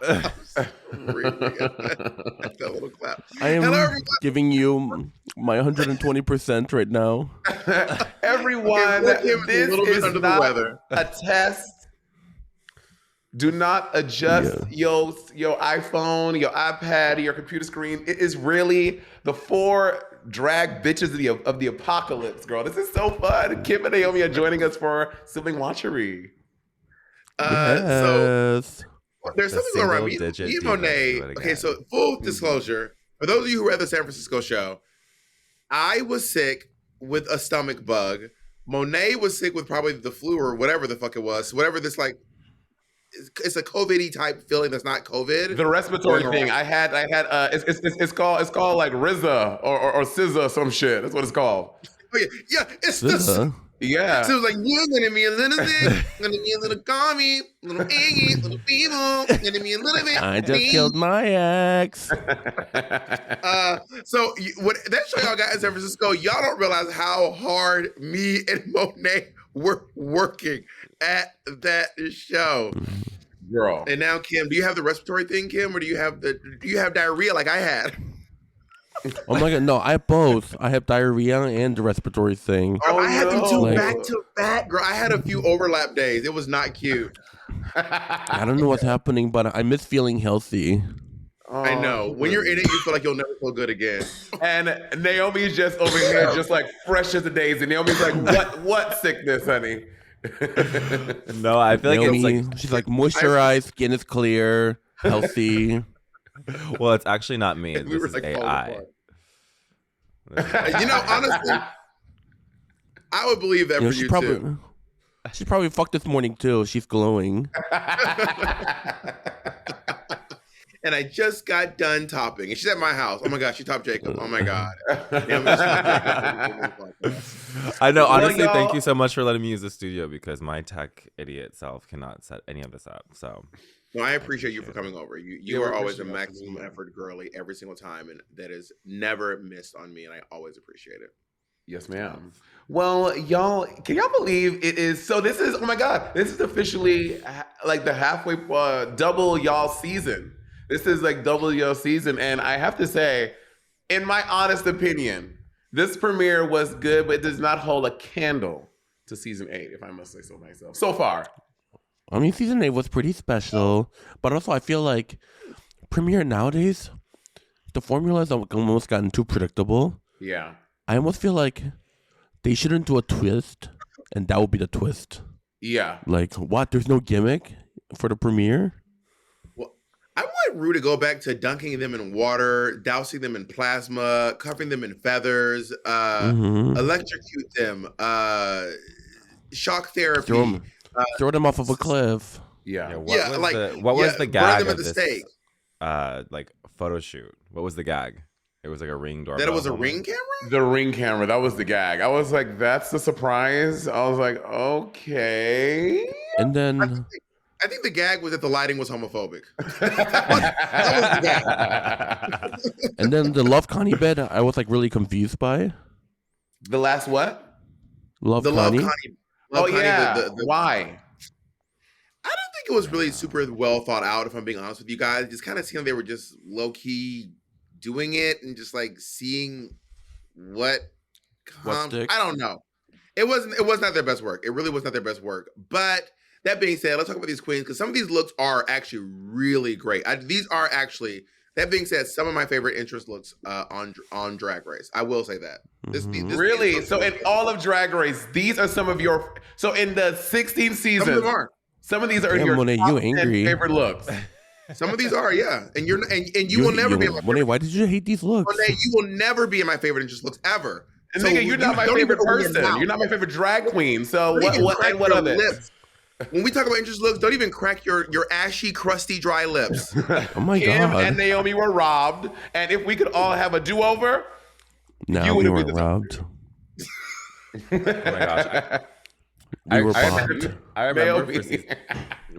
That little clap. I am giving you my 120% right now. Everyone, this is not a test. Do not adjust your iPhone, your iPad, your computer screen. It is really the 4 drag bitches of the apocalypse, girl. This is so fun. Kim and Naomi are joining us for Sibling Watchery. So there's something around me and Monet. Okay, so full disclosure, for those of you who read the San Francisco show, I was sick with a stomach bug. Monet was sick with probably the flu or whatever the fuck it was. Whatever this like, it's a COVID-y type feeling that's not COVID. The respiratory thing. I had. It's called like RZA or SZA, some shit. That's what it's called. Oh yeah, it's the. Yeah. So it was like, you're gonna be a little bit, gonna be a little commie, a little eggy, a little feeble, gonna be a little bit. I just killed my ex. So what that show y'all got in San Francisco, y'all don't realize how hard me and Monet were working at that show. Girl. And now, Kim, do you have the respiratory thing, Kim, or do you have diarrhea like I had? Oh my god, no, I have both. I have diarrhea and the respiratory thing. I had them two back to back, girl. I had a few overlap days. It was not cute. I don't know what's happening, but I miss feeling healthy. I know. When you're in it, you feel like you'll never feel good again. And Naomi's just over here, just like fresh as a daisy. Naomi's like, what sickness, honey? No, I feel Naomi, like it's like she's like moisturized, skin is clear, healthy. Well, it's actually not me. This is AI. Honestly, I would believe that for you too. She probably fucked this morning too. She's glowing. And I just got done topping. And she's at my house. Oh my God, she topped Jacob. Oh my God. I know. Honestly, thank you so much for letting me use the studio because my tech idiot self cannot set any of this up. So. No, I appreciate you for coming over. You are always a maximum effort girly every single time, and that is never missed on me, and I always appreciate it. Yes, ma'am. Well, y'all, can y'all believe it is? So this is, oh my God, this is officially like the halfway double y'all season. This is like double y'all season, and I have to say, in my honest opinion, this premiere was good, but it does not hold a candle to season 8, if I must say so myself. So far. I mean, season 8 was pretty special, but also I feel like premiere nowadays, the formula has almost gotten too predictable. Yeah. I almost feel like they shouldn't do a twist, and that would be the twist. Yeah. Like, what? There's no gimmick for the premiere? Well, I want Rue to go back to dunking them in water, dousing them in plasma, covering them in feathers, electrocute them, shock therapy. Throw them off of a cliff. Yeah. What was the gag them at of the this stake. Like photo shoot? What was the gag? It was like a Ring doorbell. That it was a Ring camera? The Ring camera. That was the gag. I was like, that's the surprise. I was like, okay. And then I think the gag was that the lighting was homophobic. that was the gag. And then the Love Connie bed, I was like really confused by. The last what? Love Connie. Why? I don't think it was really super well thought out, if I'm being honest with you guys. Just kind of seemed like they were just low key doing it and just like seeing what I don't know. It was not their best work. It really was not their best work. But that being said, let's talk about these queens because some of these looks are actually really great. These are actually. That being said, some of my favorite interest looks on Drag Race. I will say that. This really? So in all of Drag Race, these are some of your. So in the 16th season, some of them are. Some of these are your Monet, top you 10 angry. favorite looks. Some of these are, yeah. And you will never be in my Monet, why did you hate these looks? Monet, you will never be in my favorite interest looks ever. And nigga, you're not my favorite person. You're not my favorite drag queen. So what of it? Lips. When we talk about interest looks, don't even crack your ashy, crusty, dry lips. Oh my Kim God. and Naomi were robbed. And if we could all have a do-over, no, we weren't robbed. Oh my gosh. We were bombed. I remember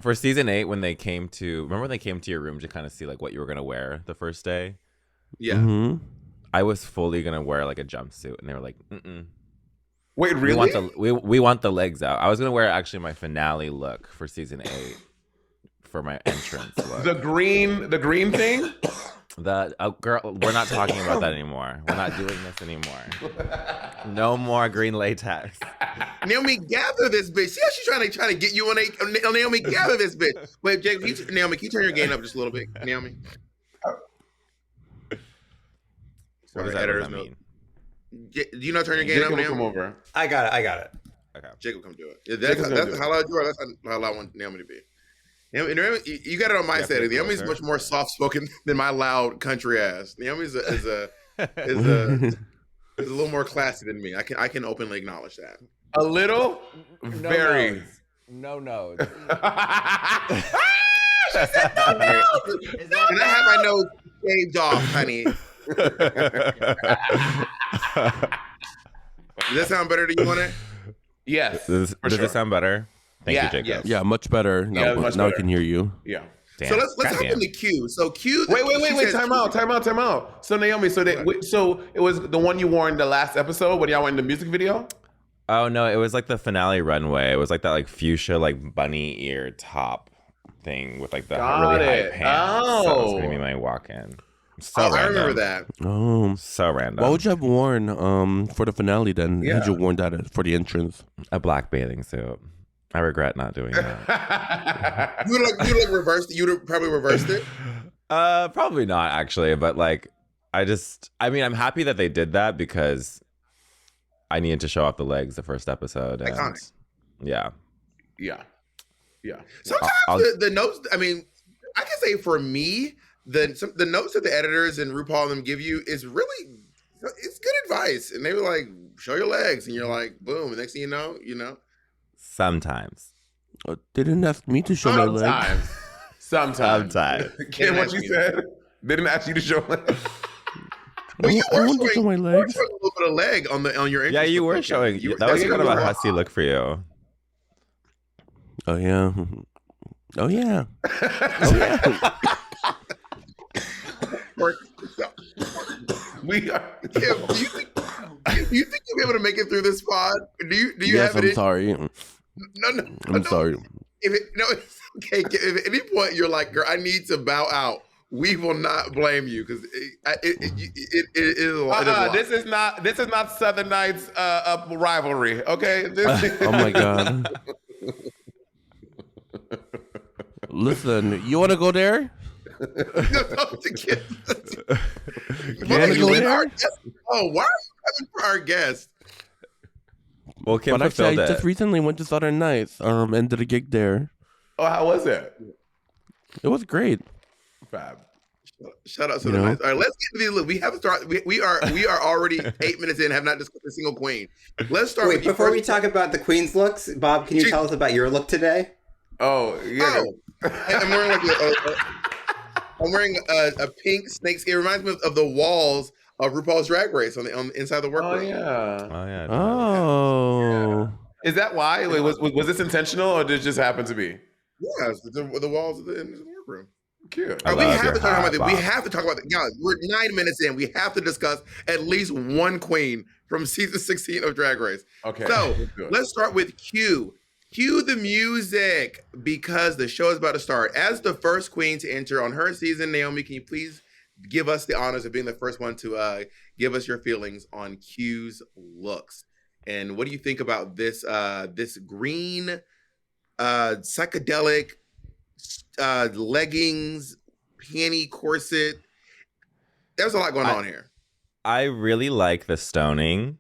for season 8 when they came to your room to kind of see like what you were gonna wear the first day. Yeah. Mm-hmm. I was fully gonna wear like a jumpsuit, and they were like, "Mm-mm." Wait, really? We want the legs out. I was gonna wear actually my finale look for season 8 for my entrance look. The green thing. Girl, we're not talking about that anymore. We're not doing this anymore. No more green latex. Naomi, gather this bitch. See how she's trying to get you on a Naomi, gather this bitch. Wait, Jake, Naomi, can you turn your gain up just a little bit, Naomi? What does that mean? Do you not turn your gain up, Naomi? Come over. I got it. Okay. Jacob, come do it. Yeah, that's how loud you are. That's how loud I want Naomi to be. Naomi, you got it on my setting. Naomi's much more soft spoken than my loud country ass. Naomi's is a little more classy than me. I can openly acknowledge that. A little, very. No nose. She said no nose. Can I have my nose shaved off, honey? Does that sound better to you on it? Yes. Does it sound better? Thank you, Jacob. Yes. Yeah, much better. Now I can hear you. Yeah. Damn. So let's hop into Q. So Q. Wait. Time out. So Naomi, so it was the one you wore in the last episode when y'all went in the music video? Oh no, it was like the finale runway. It was like that like fuchsia like bunny ear top thing with like the really high pants. Oh. So it was gonna be my walk-in. So random. I remember that. Oh, so random. What would you have worn for the finale then? Yeah. Had you worn that for the entrance? A black bathing suit. I regret not doing that. You would reversed. You would have probably reversed it. Probably not actually, but like I'm happy that they did that because I needed to show off the legs the first episode. And Iconic. Yeah. Sometimes the notes. I mean, I can say for me, the notes that the editors and RuPaul and them give you is really it's good advice. And they were like, "Show your legs," and you're like, "Boom!" And next thing you know. Sometimes. They didn't ask me to show my legs. Sometimes. Kim, what you said? They didn't ask you to show legs. Well, you I were want to show my showing legs. a little bit of leg on your. Yeah, you were showing. That was kind of a hussy look for you. Oh yeah. Oh yeah. We are. Kim, do you think you'll be able to make it through this pod? Do you Yes, have it? I'm sorry. No. I'm sorry. It's okay. If at any point you're like, girl, I need to bow out, we will not blame you because it is a lot. This is not Southern Nights rivalry. Okay. Oh my god. Listen, you want to go there? You want to go there? Oh, why are you coming for our guest? Well, Kim But actually, fulfilled I it. just recently went to Southern Nights. And did a gig there. Oh, how was it? It was great. Fab. Shout out to the nice. All right, let's get to these. We have to start. We are already 8 minutes in, have not discussed a single queen. Let's start. Wait, before we talk about the queen's looks, Bob, can you tell us about your look today? Oh yeah. I'm wearing I'm wearing a pink snakeskin. It reminds me of the walls of RuPaul's Drag Race on the inside the workroom. Oh yeah. Oh yeah. Oh. Is that why? Wait, was this intentional or did it just happen to be? Yeah, it's the walls of the workroom. Cute. We have to talk about it. We have to talk about it. Guys, we're 9 minutes in. We have to discuss at least one queen from season 16 of Drag Race. Okay. So let's start with Q. Cue the music because the show is about to start. As the first queen to enter on her season, Naomi, can you please give us the honors of being the first one to give us your feelings on Q's looks? And what do you think about this this green psychedelic leggings, panty corset? There's a lot going on here. I really like the stoning.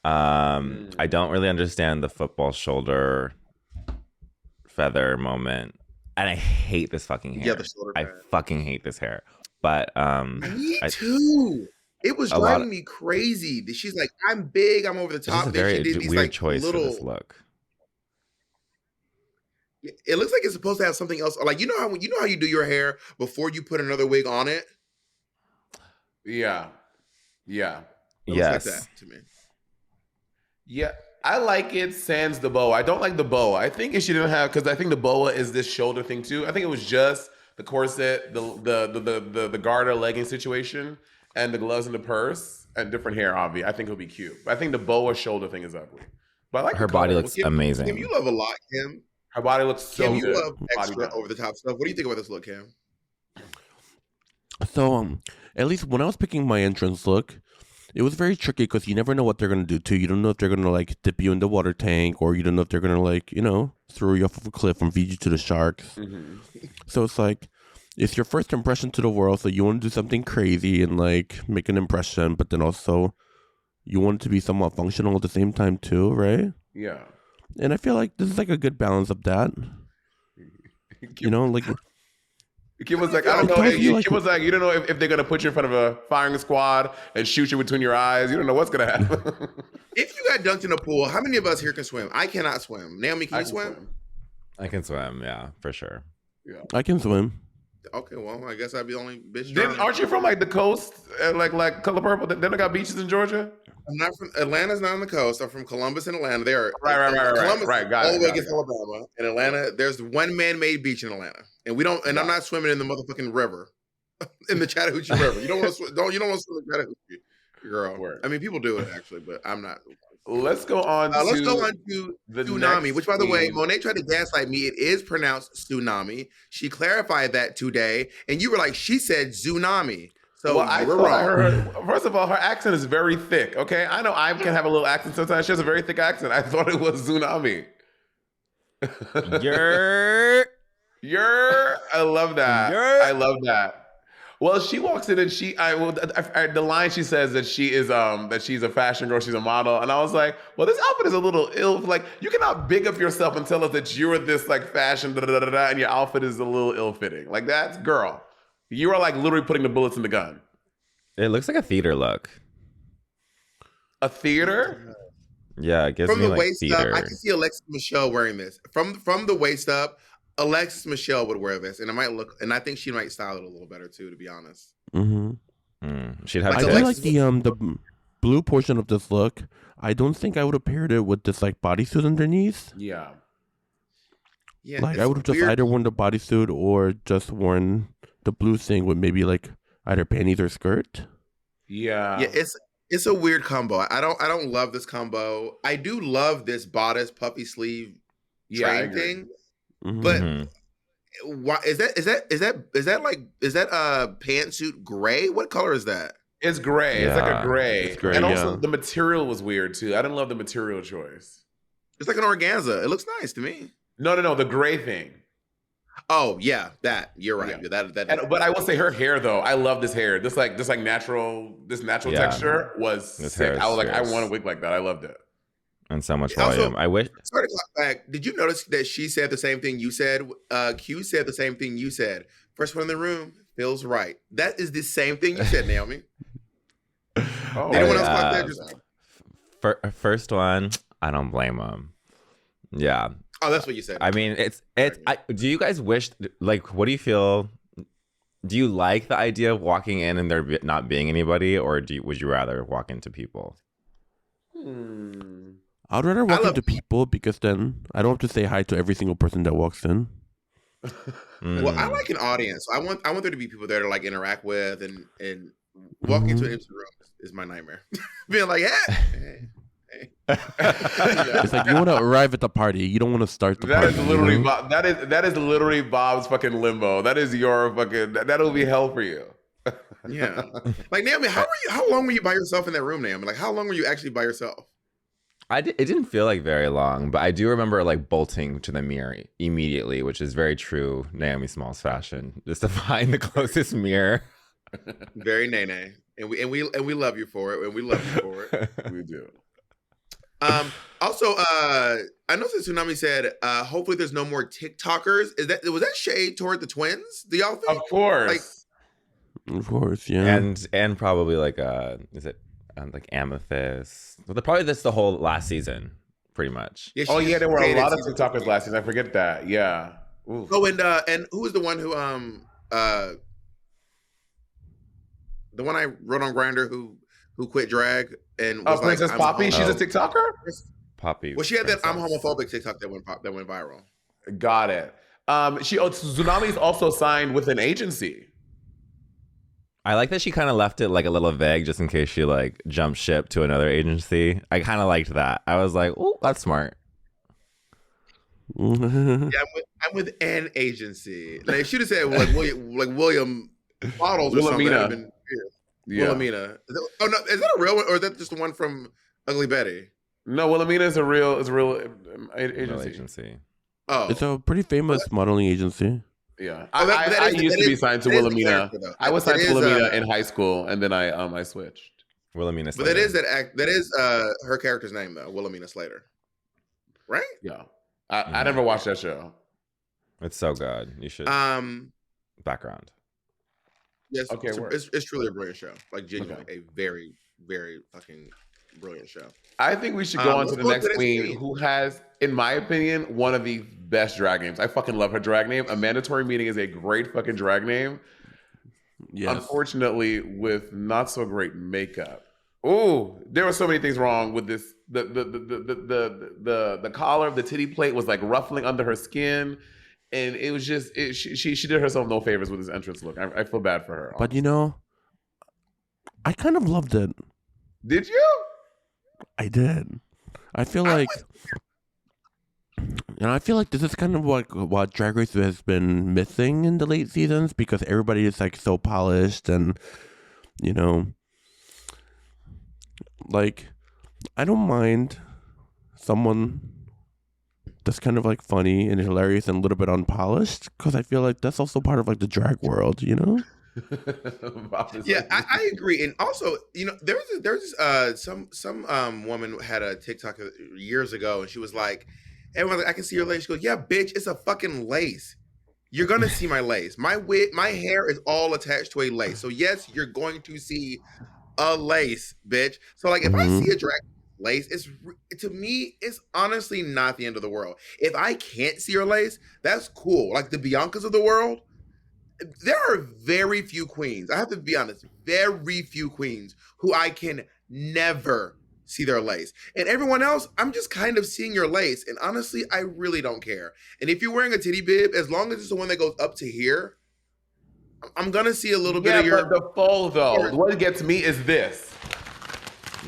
I don't really understand the football shoulder feather moment. And I hate this fucking hair. Yeah, the shoulder I pad. fucking hate this hair. But Me too. It was driving me crazy. She's like, I'm big, I'm over the top. This is a very she did these weird like choice little for this look. It looks like it's supposed to have something else. Like you know how you do your hair before you put another wig on it? Yeah. Yeah. It looks like that to me. Yeah. I like it sans the boa. I don't like the boa. I think if she didn't have, because I think the boa is this shoulder thing too. I think it was just the corset, the garter legging situation, and the gloves and the purse, and different hair, obviously. I think it'll be cute. But I think the boa shoulder thing is ugly. But I like Her body looks amazing. Kim, you love a lot, Kim. Her body looks so Cam, you good. love Body extra down. over the top stuff. What do you think about this look, Cam? So, at least when I was picking my entrance look, it was very tricky because you never know what they're gonna do to you. You don't know if they're gonna like dip you in the water tank, or you don't know if they're gonna like throw you off of a cliff and feed you to the sharks. Mm-hmm. So it's like it's your first impression to the world, so you want to do something crazy and like make an impression, but then also you want it to be somewhat functional at the same time too, right? Yeah. And I feel like this is like a good balance of that. Like Kim was like, I don't know. Kim was like, you don't know if they're gonna put you in front of a firing squad and shoot you between your eyes. You don't know what's gonna happen. If you got dunked in a pool, how many of us here can swim? I cannot swim. Naomi, can you swim? I can swim, yeah, for sure. Yeah, I can swim. Okay, well, I guess I'd be the only bitch. Aren't you from like the coast, like Color Purple? Then they got beaches in Georgia. I'm not from Atlanta's not on the coast. I'm from Columbus and Atlanta. They are Right. Columbus Got all it, the way got against Alabama. In Atlanta, there's one man-made beach in Atlanta, and we don't. And I'm not swimming in the motherfucking river, in the Chattahoochee River. You don't want to swim. You don't want to swim in the Chattahoochee, girl. Word. I mean, people do it actually, but I'm not. Let's go on. Let's go on to the tsunami, which, by the way, queen. Monet tried to gaslight me. It is pronounced tsunami. She clarified that today, and you were like, she said tsunami. So well, I we're thought wrong. first of all, her accent is very thick. Okay, I know I can have a little accent sometimes. She has a very thick accent. I thought it was tsunami. You're I love that. Yer. I love that. Well, she walks in and the line she says that she's a fashion girl, she's a model, and I was like, well, this outfit is a little ill. Like, you cannot big up yourself and tell us that you're this like fashion and your outfit is a little ill fitting. Like, that's girl. You are like literally putting the bullets in the gun. It looks like a theater look. A theater? Yeah, it gives From me the like waist theater. up, I can see Alexis Michelle wearing this. From the waist up, Alexis Michelle would wear this, and I think she might style it a little better too, to be honest. Mm-hmm. She'd have. I do like the blue portion of this look. I don't think I would have paired it with this like bodysuit underneath. Yeah. Yeah, Like I would have just either worn the bodysuit or just worn the blue thing with maybe like either panties or skirt. Yeah. Yeah, it's a weird combo. I don't love this combo. I do love this bodice puffy sleeve train thing. Mm-hmm. But why is that pantsuit gray? What color is that? It's gray. Yeah, it's like a gray. it's gray, and also yeah. the material was weird too. I didn't love the material choice. It's like an organza. It looks nice to me. No, the gray thing. Oh yeah, that you're right. Yeah. But I will say her hair though. I love this hair. This natural texture was This sick. hair is I was like, I fierce. want a wig like that. I loved it. And so much Also- volume. I wish. sorry to clock back. Did you notice that she said the same thing you said? Q said the same thing you said. First one in the room feels right. That is the same thing you said, Naomi. Oh, Anyone else clock that? Just- First one, I don't blame them. Yeah, Oh, that's what you said. I mean, do you guys wish? Like, what do you feel? Do you like the idea of walking in and there not being anybody, or would you rather walk into people? I'd rather walk love- into people because then I don't have to say hi to every single person that walks in. Well, I like an audience. I want there to be people there to like interact with and walking into an empty room is my nightmare. Being like, hey. It's like you want to arrive at the party, you don't want to start the That party. is literally you know? that is literally Bob's fucking limbo. That is your fucking that'll be hell for you. Yeah. Like Naomi, how long were you by yourself in that room, Naomi? Like how long were you actually by yourself? It didn't feel like very long, but I do remember like bolting to the mirror immediately, which is very true Naomi Smalls fashion, just to find the closest mirror. Very nene. And we love you for it. And we love you for it. We do. Also, I know that Tsunami said, hopefully there's no more TikTokers. Was that shade toward the twins? Do y'all think? Of course. Of course, yeah. and probably like is it like Amethyst? Well, probably this the whole last season, pretty much. Yeah, Oh she yeah, there were a shaded lot of season TikTokers 2. last season. I forget that. Yeah. Ooh. Oh, and who was the one who the one I wrote on Grindr who quit drag and was Princess like, Poppy. I'm She's a homophobic. TikToker. Poppy. Well, she had that I'm Princess. homophobic TikTok that went viral. Got it. Tsunami's also signed with an agency. I like that she kind of left it like a little vague just in case she like jumped ship to another agency. I kind of liked that. I was like, oh, that's smart. I'm with an agency. Like, they should have said William Bottles or something. That would have been Wilhelmina. Oh no, is that a real one or is that just the one from Ugly Betty? No, Wilhelmina is a real agency. Oh, it's a pretty famous modeling agency. Yeah, I used to be signed to Wilhelmina. I was signed to Wilhelmina in high school, and then I switched. Wilhelmina Slater. But that is her character's name though, Wilhelmina Slater. Right? Yeah. I never watched that show. It's so good. You should. Background. Yes. Okay. It's truly a brilliant show. Like genuinely, a very, very fucking brilliant show. I think we should go on to the next queen who has, in my opinion, one of the best drag names. I fucking love her drag name. A Mandatory Meeting is a great fucking drag name. Yes. Unfortunately, with not so great makeup. Oh, there were so many things wrong with this. The collar of the titty plate was like ruffling under her skin, and it was just she did herself no favors with this entrance look. I feel bad for her. But you know, I kind of loved it. Did you? I did. I feel like, I feel like this is kind of what Drag Race has been missing in the late seasons because everybody is like so polished and, you know, like, I don't mind someone that's kind of like funny and hilarious and a little bit unpolished because I feel like that's also part of like the drag world, you know? Yeah, I agree. And also, you know, there's some woman had a TikTok years ago and she was like, everyone's like, I can see your lace. She goes, yeah, bitch, it's a fucking lace. You're gonna see my lace. My hair is all attached to a lace. So yes, you're going to see a lace, bitch. So like if I see a drag lace, to me, it's honestly not the end of the world. If I can't see your lace, that's cool. Like the Biancas of the world, there are very few queens, I have to be honest, very few queens who I can never see their lace. And everyone else, I'm just kind of seeing your lace. And honestly, I really don't care. And if you're wearing a titty bib, as long as it's the one that goes up to here, I'm going to see a little bit of your... Yeah, but the fold, though, what gets me is this.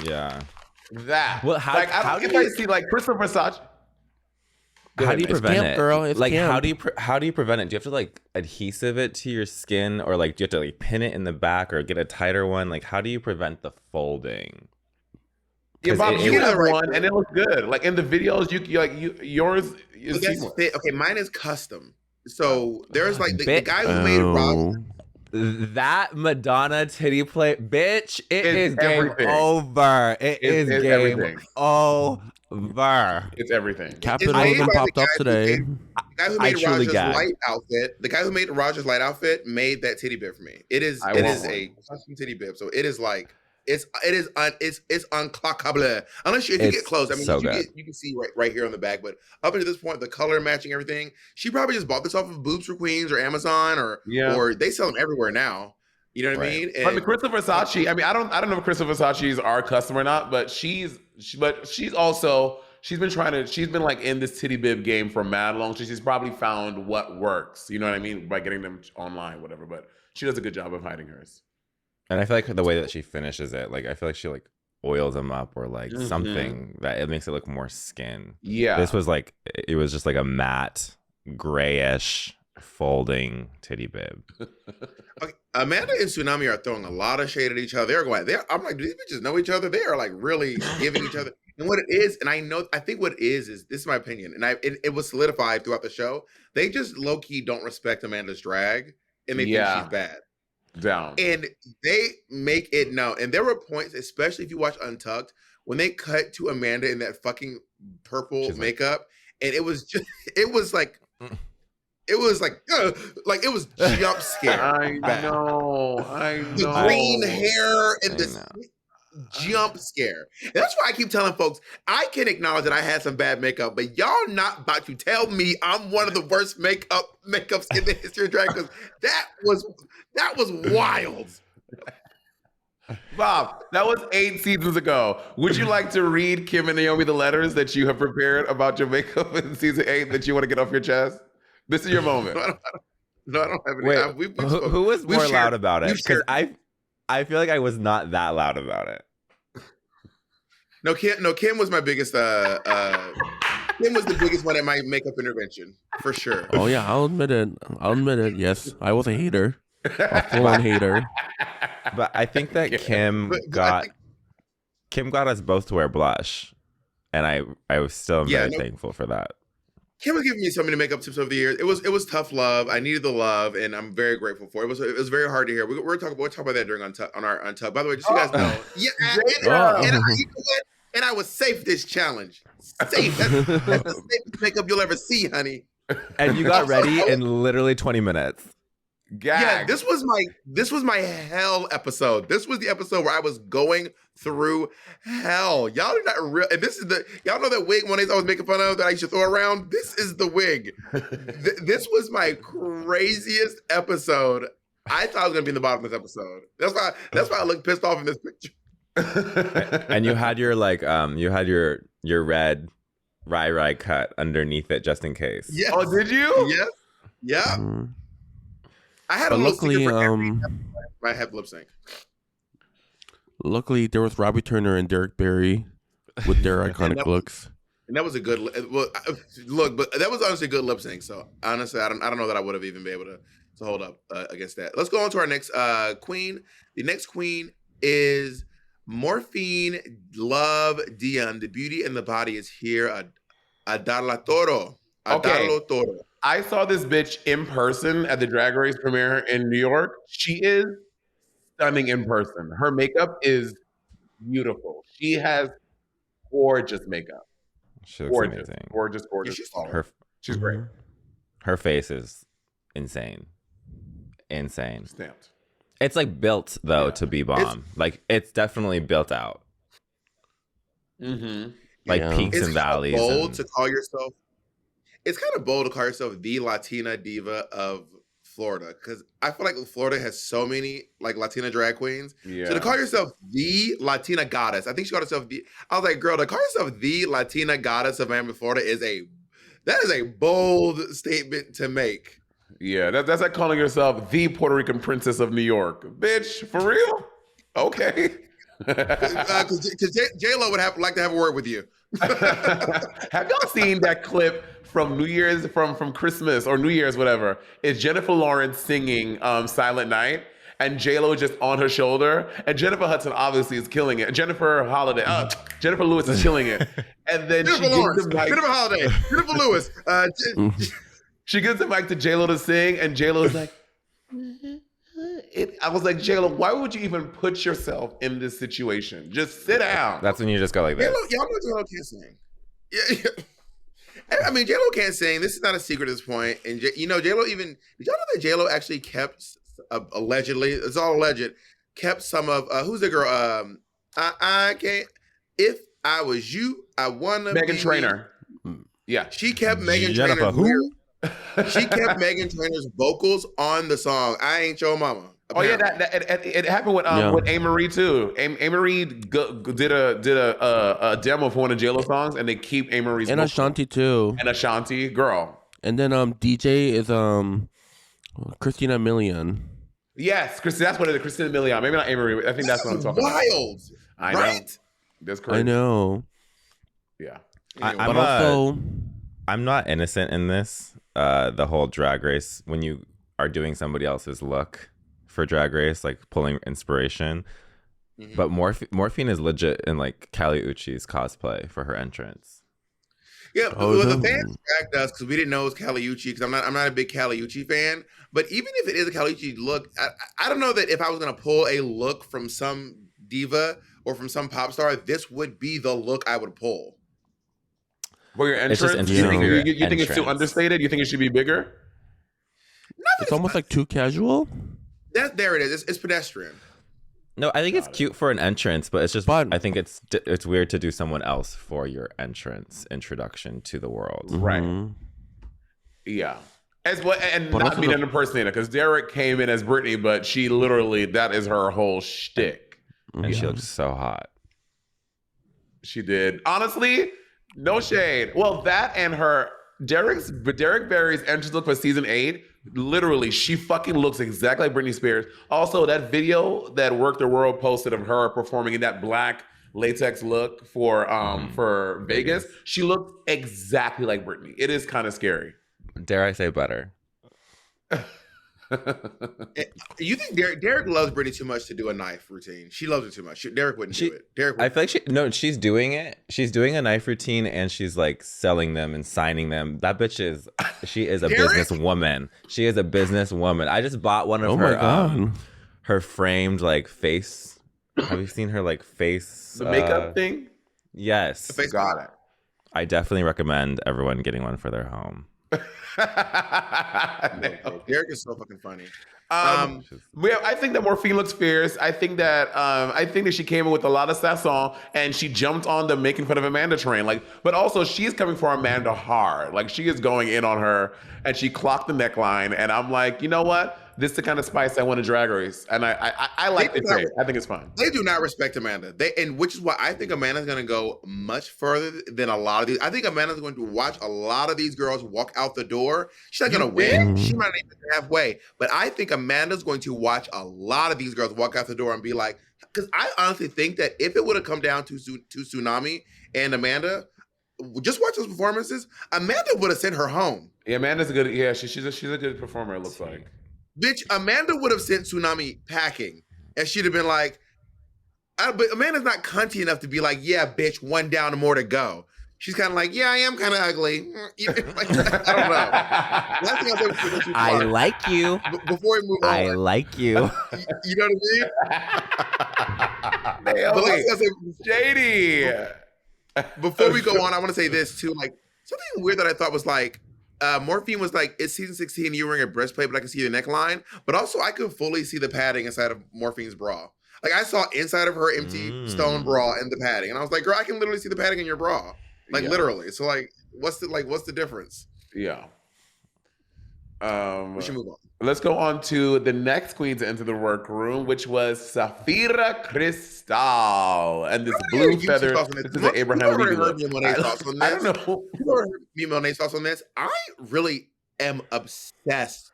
Yeah. That. Well, how do I see, like, Christopher Versace... How do you prevent it? Girl, it's like camp. how do you prevent it? Do you have to like adhesive it to your skin, or like do you have to like pin it in the back, or get a tighter one? Like how do you prevent the folding? Yeah, Bob, you have one, and it looks good. Like in the videos, yours is fit. Okay, mine is custom. So there's like the guy who made Roger. That Madonna titty plate, bitch. It is game over. It is game over. It's everything. Capitalism popped up today. The guy who made Roger's light outfit, the guy who made Roger's light outfit made that titty bib for me. It is a custom titty bib, so it is like it's unclockable. Unless if you get close, I mean, you can see right here on the back. But up until this point, the color matching everything, she probably just bought this off of Boobs for Queens or Amazon or they sell them everywhere now. You know what I mean? But the Christopher Versace, I mean, I don't know if Christopher Versace is our customer or not, but she's been like in this titty bib game for mad long. So she's probably found what works. You know what I mean? By getting them online, whatever. But she does a good job of hiding hers. And I feel like the way that she finishes it, like I feel like she like oils them up or like something that it makes it look more skin. Yeah. This was like, it was just like a matte grayish folding titty bib. Okay, Amanda and Tsunami are throwing a lot of shade at each other. I'm like, do these bitches know each other? They are like really giving each other. And what it is, and I think what it is this is my opinion, and it was solidified throughout the show. They just low key don't respect Amanda's drag, and they think she's bad. Down. And they make it known. And there were points, especially if you watch Untucked, when they cut to Amanda in that fucking purple makeup, and it was like it was jump scare. I know. The green hair and this jump scare. And that's why I keep telling folks, I can acknowledge that I had some bad makeup, but y'all not about to tell me I'm one of the worst makeups in the history of drag, because that was wild. Bob, that was 8 seasons ago. Would you like to read Kim and Naomi the letters that you have prepared about your makeup in season 8 that you want to get off your chest? This is your moment. No, I don't have any. Wait, who was more loud about it? Because I feel like I was not that loud about it. No, Kim was my biggest Kim was the biggest one at my makeup intervention, for sure. Oh yeah, I'll admit it. Yes, I was a hater, a full-on hater. But I think that Kim got us both to wear blush, and I was still very thankful for that. Kim was giving me so many makeup tips over the years. It was tough love. I needed the love, and I'm very grateful for it. It was very hard to hear. We'll talk about that during on our Untucked. By the way, just so you guys know, you know what? And I was safe this challenge. Safe. That's the safest makeup you'll ever see, honey. And you got ready in literally 20 minutes. Gag. Yeah, this was my hell episode. This was the episode where I was going through hell. Y'all are not real. And this is y'all know that wig Monet's always making fun of that I used to throw around. This is the wig. This was my craziest episode. I thought I was gonna be in the bottom of this episode. That's why I look pissed off in this picture. And you had your your red Rai cut underneath it just in case. Yes. Oh, did you? Yes. Yeah. Mm-hmm. I had But a little luckily, secret for every I have lip sync. Luckily, there was Robbie Turner and Derek Barry with their iconic looks. And that was a good look, but that was honestly a good lip sync. So honestly, I don't know that I would have even been able to hold up against that. Let's go on to our next queen. The next queen is Morphine Love Dion. The beauty and the body is here. Adala Toro. Adalo Toro. I saw this bitch in person at the Drag Race premiere in New York. She is stunning in person. Her makeup is beautiful. She has gorgeous makeup. She looks amazing. Gorgeous. Yeah, she's great. Her face is insane. Stamped. It's like built though to be bomb. Like it's definitely built out. Mm-hmm. Like peaks and valleys. It's kind of bold to call yourself. It's kind of bold to call yourself the Latina diva of Florida, because I feel like Florida has so many like Latina drag queens. Yeah. So to call yourself the Latina goddess, I think she called herself the. I was like, girl, to call yourself the Latina goddess of Miami, Florida is a bold statement to make. Yeah, that's like calling yourself the Puerto Rican princess of New York, bitch. For real? Okay. Because J-Lo would like to have a word with you. Have y'all seen that clip from New Year's, from Christmas or New Year's, whatever? It's Jennifer Lawrence singing Silent Night, and J-Lo just on her shoulder, and Jennifer Hudson obviously is killing it. Jennifer Lewis is killing it. And then Jennifer Lewis. She gives the mic to J-Lo to sing, and J-Lo is like, I was like, J-Lo, why would you even put yourself in this situation? Just sit down. That's when you just go like this. Y'all know J-Lo can't sing. Yeah. I mean, J-Lo can't sing. This is not a secret at this point. And J-Lo even, did y'all know that J-Lo actually kept, allegedly, it's all alleged, kept some of, who's the girl? I can't, if I was you, I wanna Meghan Trainor. Yeah. She kept Meghan Trainor. Who? She kept Meghan Trainor's vocals on the song "I Ain't Your Mama." Apparently. Oh yeah, it happened with Amerie too. Amerie did a demo for one of JLo songs, and they keep Amerie's and Ashanti too. And Ashanti, girl. And then DJ is Christina Milian. Yes, that's what it is. Christina Milian. Maybe not Amerie. I think that's what I'm talking about. Wild, I know. Right? That's crazy. I know. Yeah. I'm not innocent in this. The whole Drag Race, when you are doing somebody else's look for Drag Race, like pulling inspiration. Mm-hmm. But Morphine is legit in like Kali Uchis cosplay for her entrance. Yeah, the fans dragged us because we didn't know it was Kali Uchis, because I'm not a big Kali Uchis fan. But even if it is a Kali Uchis look, I don't know that if I was gonna pull a look from some diva or from some pop star, this would be the look I would pull. For your entrance, you think it's too understated? You think it should be bigger? It's almost like too casual. There it is. It's pedestrian. No, I think it's cute for an entrance, but it's just. I think it's weird to do someone else for your entrance introduction to the world. Right. Mm-hmm. Yeah. And not being an impersonator, because Derek came in as Britney, but she literally, that is her whole shtick. And she looks so hot. She did. Honestly, no shade. Well, that and Derek Barry's entrance look for season 8, literally, she fucking looks exactly like Britney Spears. Also, that video that Work the World posted of her performing in that black latex look for Vegas, she looks exactly like Britney. It is kind of scary. Dare I say better? You think Derek loves Britney too much to do a knife routine? She loves it too much. Derek wouldn't do it. I feel like she's doing it. She's doing a knife routine and she's like selling them and signing them. That bitch is a businesswoman. She is a businesswoman. I just bought one of her framed like face. Have you seen her like face? The makeup thing? Yes. The face got it. I definitely recommend everyone getting one for their home. Derek is so fucking funny. I think that Morphine looks fierce. I think that she came in with a lot of sasson and she jumped on the making fun of Amanda train. Like, but also she's coming for Amanda hard. Like she is going in on her and she clocked the neckline. And I'm like, you know what? This is the kind of spice I want to Drag Race, and I like the trade. I think it's fun. They do not respect Amanda. Which is why I think Amanda's going to go much further than a lot of these. I think Amanda's going to watch a lot of these girls walk out the door. She's not going to win. She might not even be halfway. But I think Amanda's going to watch a lot of these girls walk out the door and be like, because I honestly think that if it would have come down to Tsunami and Amanda, just watch those performances, Amanda would have sent her home. Yeah, Amanda's a good. Yeah, she's a good performer. It looks like. Bitch, Amanda would have sent Tsunami packing, and she'd have been like, but Amanda's not cunty enough to be like, yeah, bitch, one down and more to go. She's kind of like, yeah, I am kind of ugly. Like, I don't know. Last thing I like you. Before we move on. I like you. You know what I mean? Naomi, shady. Before we go on, I want to say this too. Like, something weird that I thought was like, Morphine was like, it's season 16, you're wearing a breastplate, but I can see the neckline. But also, I could fully see the padding inside of Morphine's bra. Like, I saw inside of her empty stone bra and the padding. And I was like, girl, I can literally see the padding in your bra. Like, literally. So, like, what's the difference? Yeah. We should move on. Let's go on to the next queen to enter the workroom, which was Safira Cristal. And this blue feather. This is an Abraham Levy look. I don't know. People heard me and Monet's thoughts on this. I really am obsessed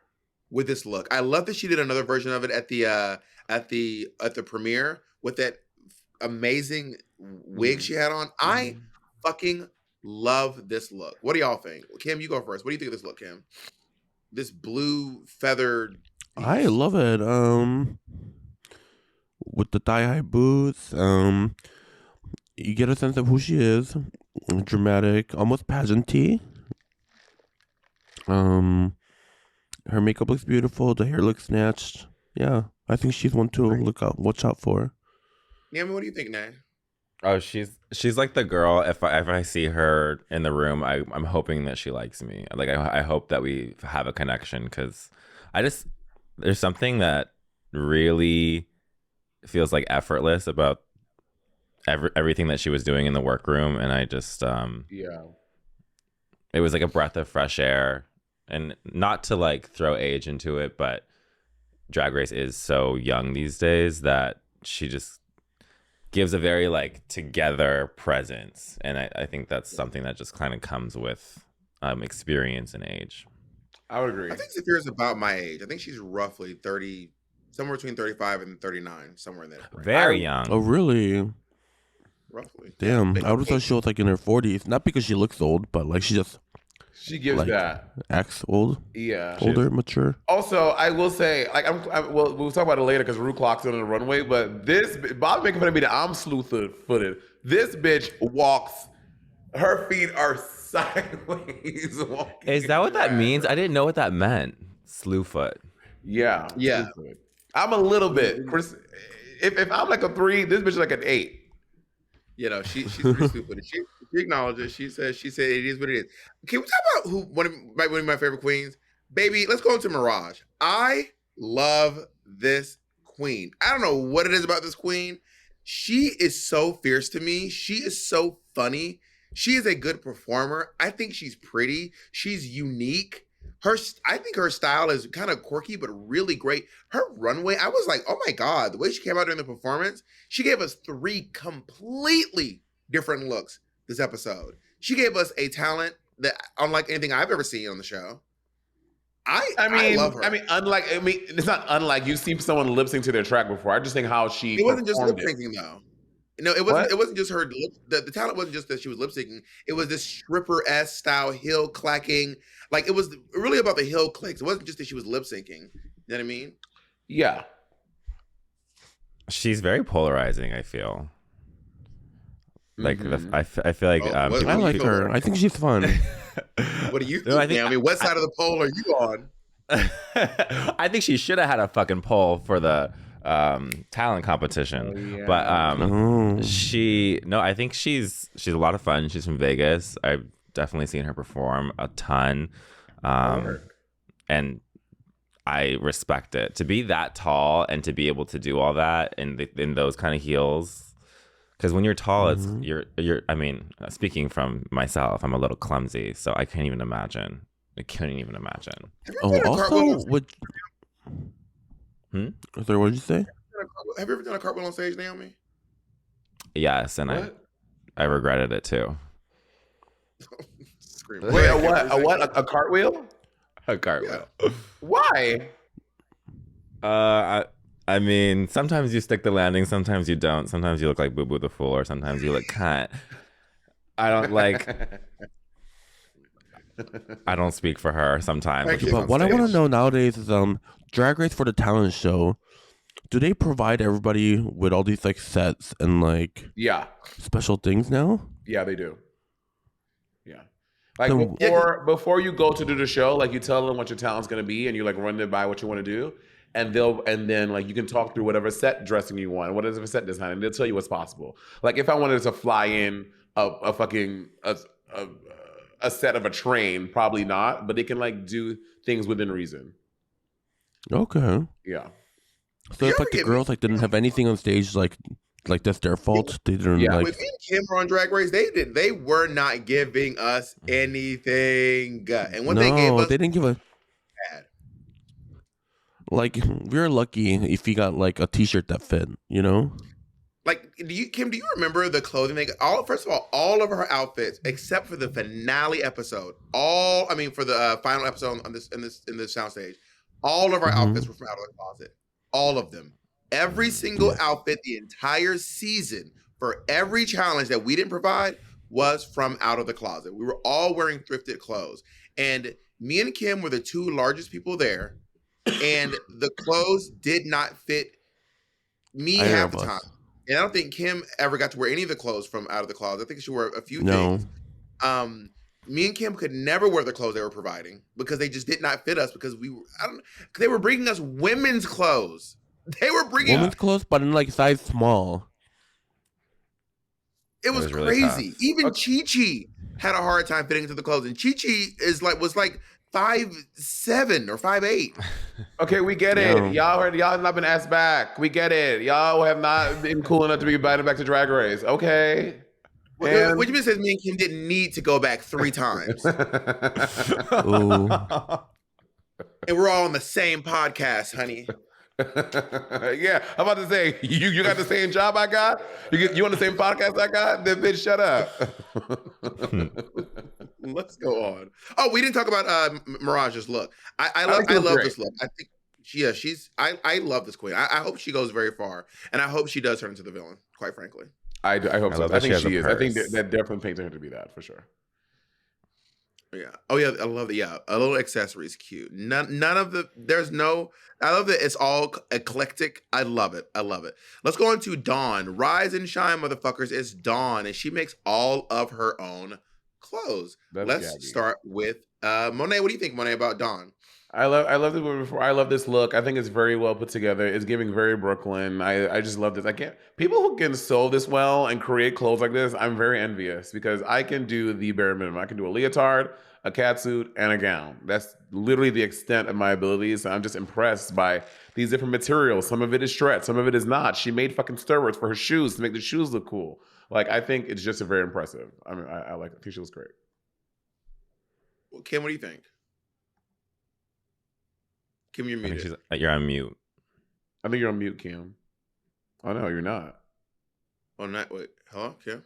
with this look. I love that she did another version of it at the premiere with that amazing wig she had on. I fucking love this look. What do y'all think? Kim, you go first. What do you think of this look, Kim? This blue feathered. I love it. With the thigh-high boots, you get a sense of who she is. Dramatic, almost pageanty. Her makeup looks beautiful. The hair looks snatched. Yeah, I think she's one to watch out for. Yeah, I mean, what do you think, Nay? Oh, she's like the girl. If I see her in the room, I'm hoping that she likes me. Like I hope that we have a connection because there's something that really feels like effortless about everything that she was doing in the workroom, and I just it was like a breath of fresh air. And not to like throw age into it, but Drag Race is so young these days that she just gives a very like together presence, and I think that's something that just kind of comes with experience and age. I would agree. I think Safira's about my age. I think she's roughly 30, somewhere between 35 and 39, somewhere in there. Very young. Oh, really? Roughly. Damn, I would have thought she was like in her 40s. Not because she looks old, but like she gives like, that. Acts old. Yeah. Older, mature. Also, I will say, like, we'll talk about it later because Ru clocks in on the runway, but Bob making fun of me that I'm slew-footed. This bitch walks, her feet are sideways walking. Is that what that means? I didn't know what that meant. Slewfoot. Yeah. Slew-foot. I'm a little bit. If I'm like a 3, this bitch is like an 8. You know, she's pretty stupid. She acknowledges. She said it is what it is. Can we talk about one of my favorite queens? Baby, let's go into Mirage. I love this queen. I don't know what it is about this queen. She is so fierce to me. She is so funny. She is a good performer. I think she's pretty. She's unique. I think her style is kind of quirky, but really great. Her runway, I was like, oh my God, the way she came out during the performance, she gave us 3 completely different looks this episode. She gave us a talent that unlike anything I've ever seen on the show. I love her. It's not unlike you've seen someone lip sync to their track before. I just think how she. It wasn't just lip syncing though. No, it wasn't. It wasn't just her. The talent wasn't just that she was lip syncing. It was this stripper style heel clacking. Like, it was really about the heel clicks. It wasn't just that she was lip syncing. You know what I mean? Yeah. She's very polarizing, I feel. Like I feel like I like her. I think she's fun. What do you think, Naomi? What side of the pole are you on? I think she should have had a fucking poll for the talent competition. But I think she's a lot of fun. She's from Vegas. I've definitely seen her perform a ton. And I respect it. To be that tall and to be able to do all that in those kind of heels. Because when you're tall, it's you're. I mean, speaking from myself, I'm a little clumsy, so I can't even imagine. I couldn't even imagine. Also, what did you say? Have you ever done a cartwheel on stage, Naomi? Yes, and I regretted it too. Wait, a what? A cartwheel? A cartwheel. Yeah. Why? I mean, sometimes you stick the landing, sometimes you don't. Sometimes you look like Boo Boo the Fool, or sometimes you look cunt. I don't speak for her sometimes. But what I want to know nowadays is Drag Race for the talent show. Do they provide everybody with all these like sets and like special things now? Yeah, they do. Yeah. Like before you go to do the show, like you tell them what your talent's gonna be and you like run it by what you want to do. And then like you can talk through whatever set dressing you want, whatever set design, and they'll tell you what's possible. Like if I wanted to fly in a set of a train, probably not, but they can like do things within reason. Okay. Yeah. So if like the girls like didn't have anything on stage, like that's their fault. They didn't like. When me and Kim were on Drag Race, they were not giving us anything, and when they gave us, they didn't give a. Like, we're lucky if you got like a T-shirt that fit, you know. Like, Kim? Do you remember the clothing they got? First of all of her outfits, except for the finale episode. For the final episode on this soundstage, all of our outfits were from Out of the Closet. All of them, every single outfit, the entire season for every challenge that we didn't provide was from Out of the Closet. We were all wearing thrifted clothes, and me and Kim were the two largest people there. And the clothes did not fit me half the time. And I don't think Kim ever got to wear any of the clothes from Out of the Closet. I think she wore a few things. Me and Kim could never wear the clothes they were providing because they just did not fit us because they were bringing us women's clothes. They were bringing women's clothes, but in like size small. It was really crazy. tough. Even Chi-Chi had a hard time fitting into the clothes. And Chi-Chi was like 5'7" or 5'8". Okay, we get it. Y'all have not been asked back. We get it. Y'all have not been cool enough to be invited back to Drag Race. Okay. What you mean says me and Kim didn't need to go back 3 times. Ooh. And we're all on the same podcast, honey. Yeah, I'm about to say, you got the same job I got? You on the same podcast I got? Then bitch, shut up. Let's go on. Oh, we didn't talk about Mirage's look. I love this look. I think I love this queen. I hope she goes very far, and I hope she does turn into the villain, quite frankly. I hope so. I think she is. I think that definitely paints her to be that for sure. Yeah. Oh yeah. I love it. Yeah. A little accessory is cute. None of the. I love that it's all eclectic. I love it. Let's go on to Dawn. Rise and shine, motherfuckers. It's Dawn, and she makes all of her own clothes. Let's start with Monet. What do you think, Monet, about Dawn? I love this before. I love this look. I think it's very well put together. It's giving very Brooklyn. I just love this. People who can sew this well and create clothes like this, I'm very envious because I can do the bare minimum. I can do a leotard, a catsuit, and a gown. That's literally the extent of my abilities. I'm just impressed by these different materials. Some of it is stretch, some of it is not. She made fucking stirrups for her shoes to make the shoes look cool. Like, I think it's just very impressive. I mean, I like it. I think she looks great. Well, Kim, what do you think? Kim, you're muted. You're on mute. I think you're on mute, Kim. Oh, no, you're not. Oh, not wait. Hello, Kim?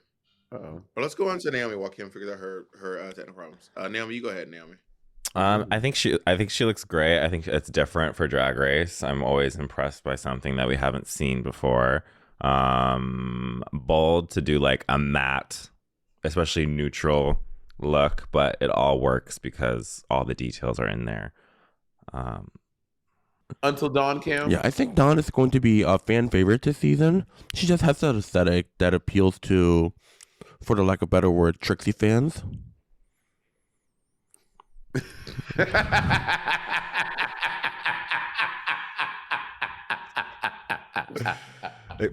Uh-oh. Well, let's go on to Naomi while Kim figures out her technical problems. Naomi, you go ahead, Naomi. I think she looks great. I think it's different for Drag Race. I'm always impressed by something that we haven't seen before. bold to do like a matte, especially neutral look, but it all works because all the details are in there. Until Dawn, Kim? Yeah, I think Dawn is going to be a fan favorite this season. She just has that aesthetic that appeals to, for the lack of a better word, Trixie fans.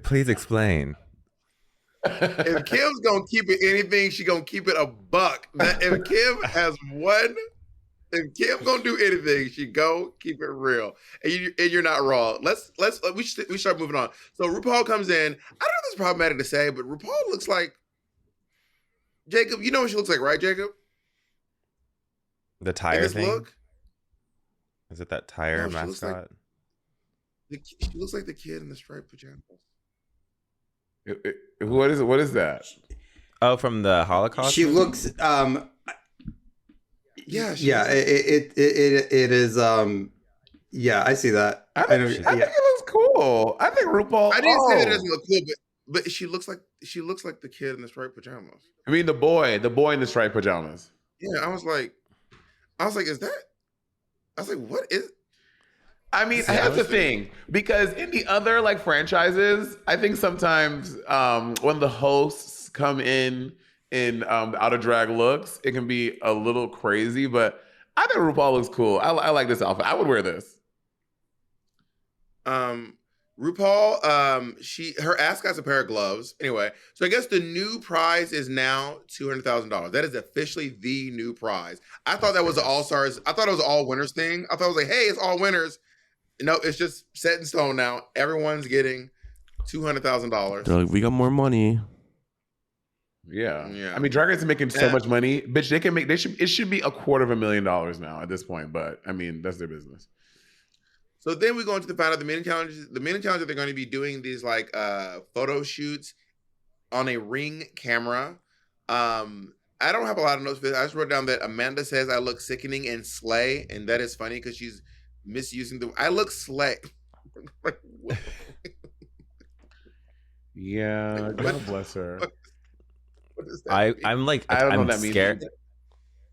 Please explain. If Kim's gonna keep it anything, she gonna keep it a buck. If Kim has one, if Kim gonna do anything, she go keep it real, and you're not wrong. We start moving on. So RuPaul comes in. I don't know if it's problematic to say, but RuPaul looks like Jacob. You know what she looks like, right, Jacob? The tire thing. Look? Is it that tire mascot? She looks like the kid in the striped pajamas. What is that? Oh, from the Holocaust? She looks Yeah, it is yeah, I see that. I think it looks cool. I think RuPaul. I didn't say that it doesn't look cool, but she looks like the kid in the striped pajamas. I mean the boy in the striped pajamas. Yeah, I was like, is that? I was like, what is? I mean, that's the thing, because in the other like franchises, I think sometimes when the hosts come in out of drag looks, it can be a little crazy. But I think RuPaul looks cool. I like this outfit. I would wear this. RuPaul, her ass got a pair of gloves. Anyway, so I guess the new prize is now $200,000. That is officially the new prize. I thought that was the All Stars. I thought it was an all winners thing. I thought it was like, hey, it's all winners. No, it's just set in stone now. Everyone's getting $200,000. They're like, we got more money. Yeah. I mean, Drag Race is making so much money, bitch. It should be $250,000 now at this point. But I mean, that's their business. So then we go into the final, the mini challenges. The mini challenges, they're going to be doing these like photo shoots on a Ring camera. I don't have a lot of notes for this. I just wrote down that Amanda says I look sickening and slay, and that is funny because she's misusing I look slay. Yeah, God bless her. What does that mean? I'm scared.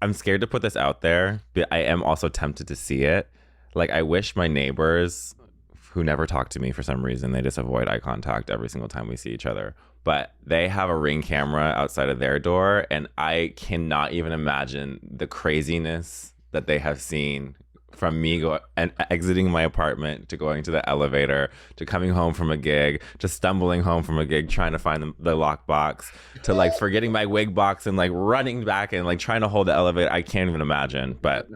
I'm scared to put this out there, but I am also tempted to see it. Like, I wish my neighbors, who never talk to me for some reason, they just avoid eye contact every single time we see each other, but they have a Ring camera outside of their door, and I cannot even imagine the craziness that they have seen from me exiting my apartment to going to the elevator to coming home from a gig to stumbling home from a gig trying to find the lockbox to like forgetting my wig box and like running back and like trying to hold the elevator. I can't even imagine, but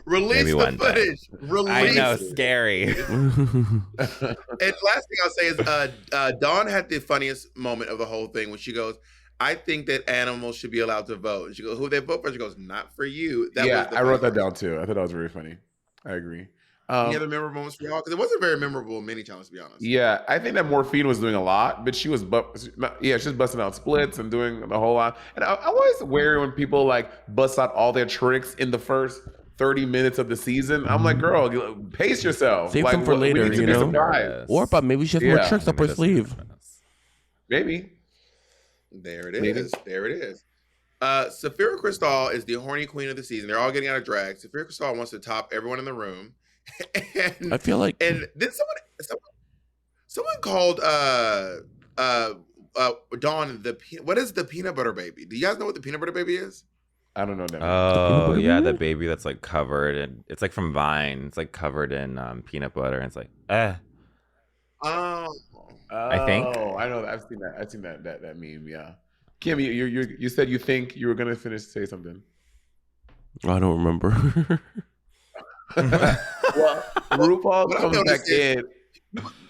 release the footage. I know, scary. And last thing I'll say is Dawn had the funniest moment of the whole thing when she goes, I think that animals should be allowed to vote. And she goes, who they vote for? She goes, not for you. I wrote that down too. I thought that was really funny. I agree. Any other memorable moments for y'all? Because it wasn't a very memorable mini challenge, to be honest. Yeah, I think that Morphine was doing a lot, but she was busting out splits and doing the whole lot. And I always worry when people like bust out all their tricks in the first 30 minutes of the season. I'm like, girl, pace yourself. Save like, them for later, you know? Or but maybe she has more tricks up her sleeve. Maybe. There it is. There it is. Safira Crystal is the horny queen of the season. They're all getting out of drag. Safira Crystal wants to top everyone in the room. And I feel like, and then someone called Dawn what is the peanut butter baby? Do you guys know what the peanut butter baby is? I don't know that. Oh yeah, the baby that's like covered and it's like from Vine. It's like covered in peanut butter and it's like Oh, I think. Oh, I know that. I've seen that meme. Yeah. Kim, you said you think you were gonna say something. I don't remember. Well, RuPaul comes back in.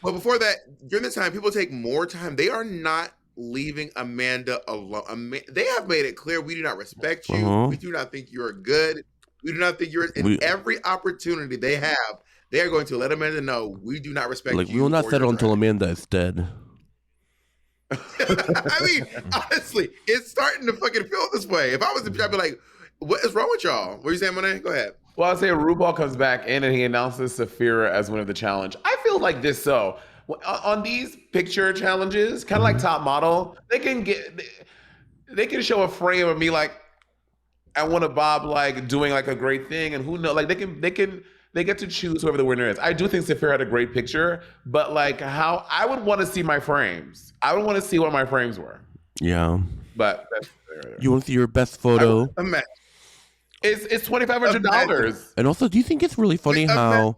But before that, during the time, people take more time. They are not leaving Amanda alone. They have made it clear we do not respect you. Uh-huh. We do not think you are good. We do not think you're. In every opportunity they have, they are going to let Amanda know we do not respect you. We will not settle until Amanda is dead. I mean, honestly, it's starting to fucking feel this way. If I was the I'd be like, what is wrong with y'all? What are you saying, Monet? Go ahead. Well, I'll say RuPaul comes back in and he announces Safira as winner of the challenge. I feel like this on these picture challenges, kind of like Top Model, they can show a frame of me like I want a Bob like doing like a great thing, and who knows, like they get to choose whoever the winner is. I do think Saphira had a great picture, but like how I would want to see my frames. I would want to see what my frames were. Yeah. But you want to see your best photo? It's $2,500. And also, do you think it's really funny how,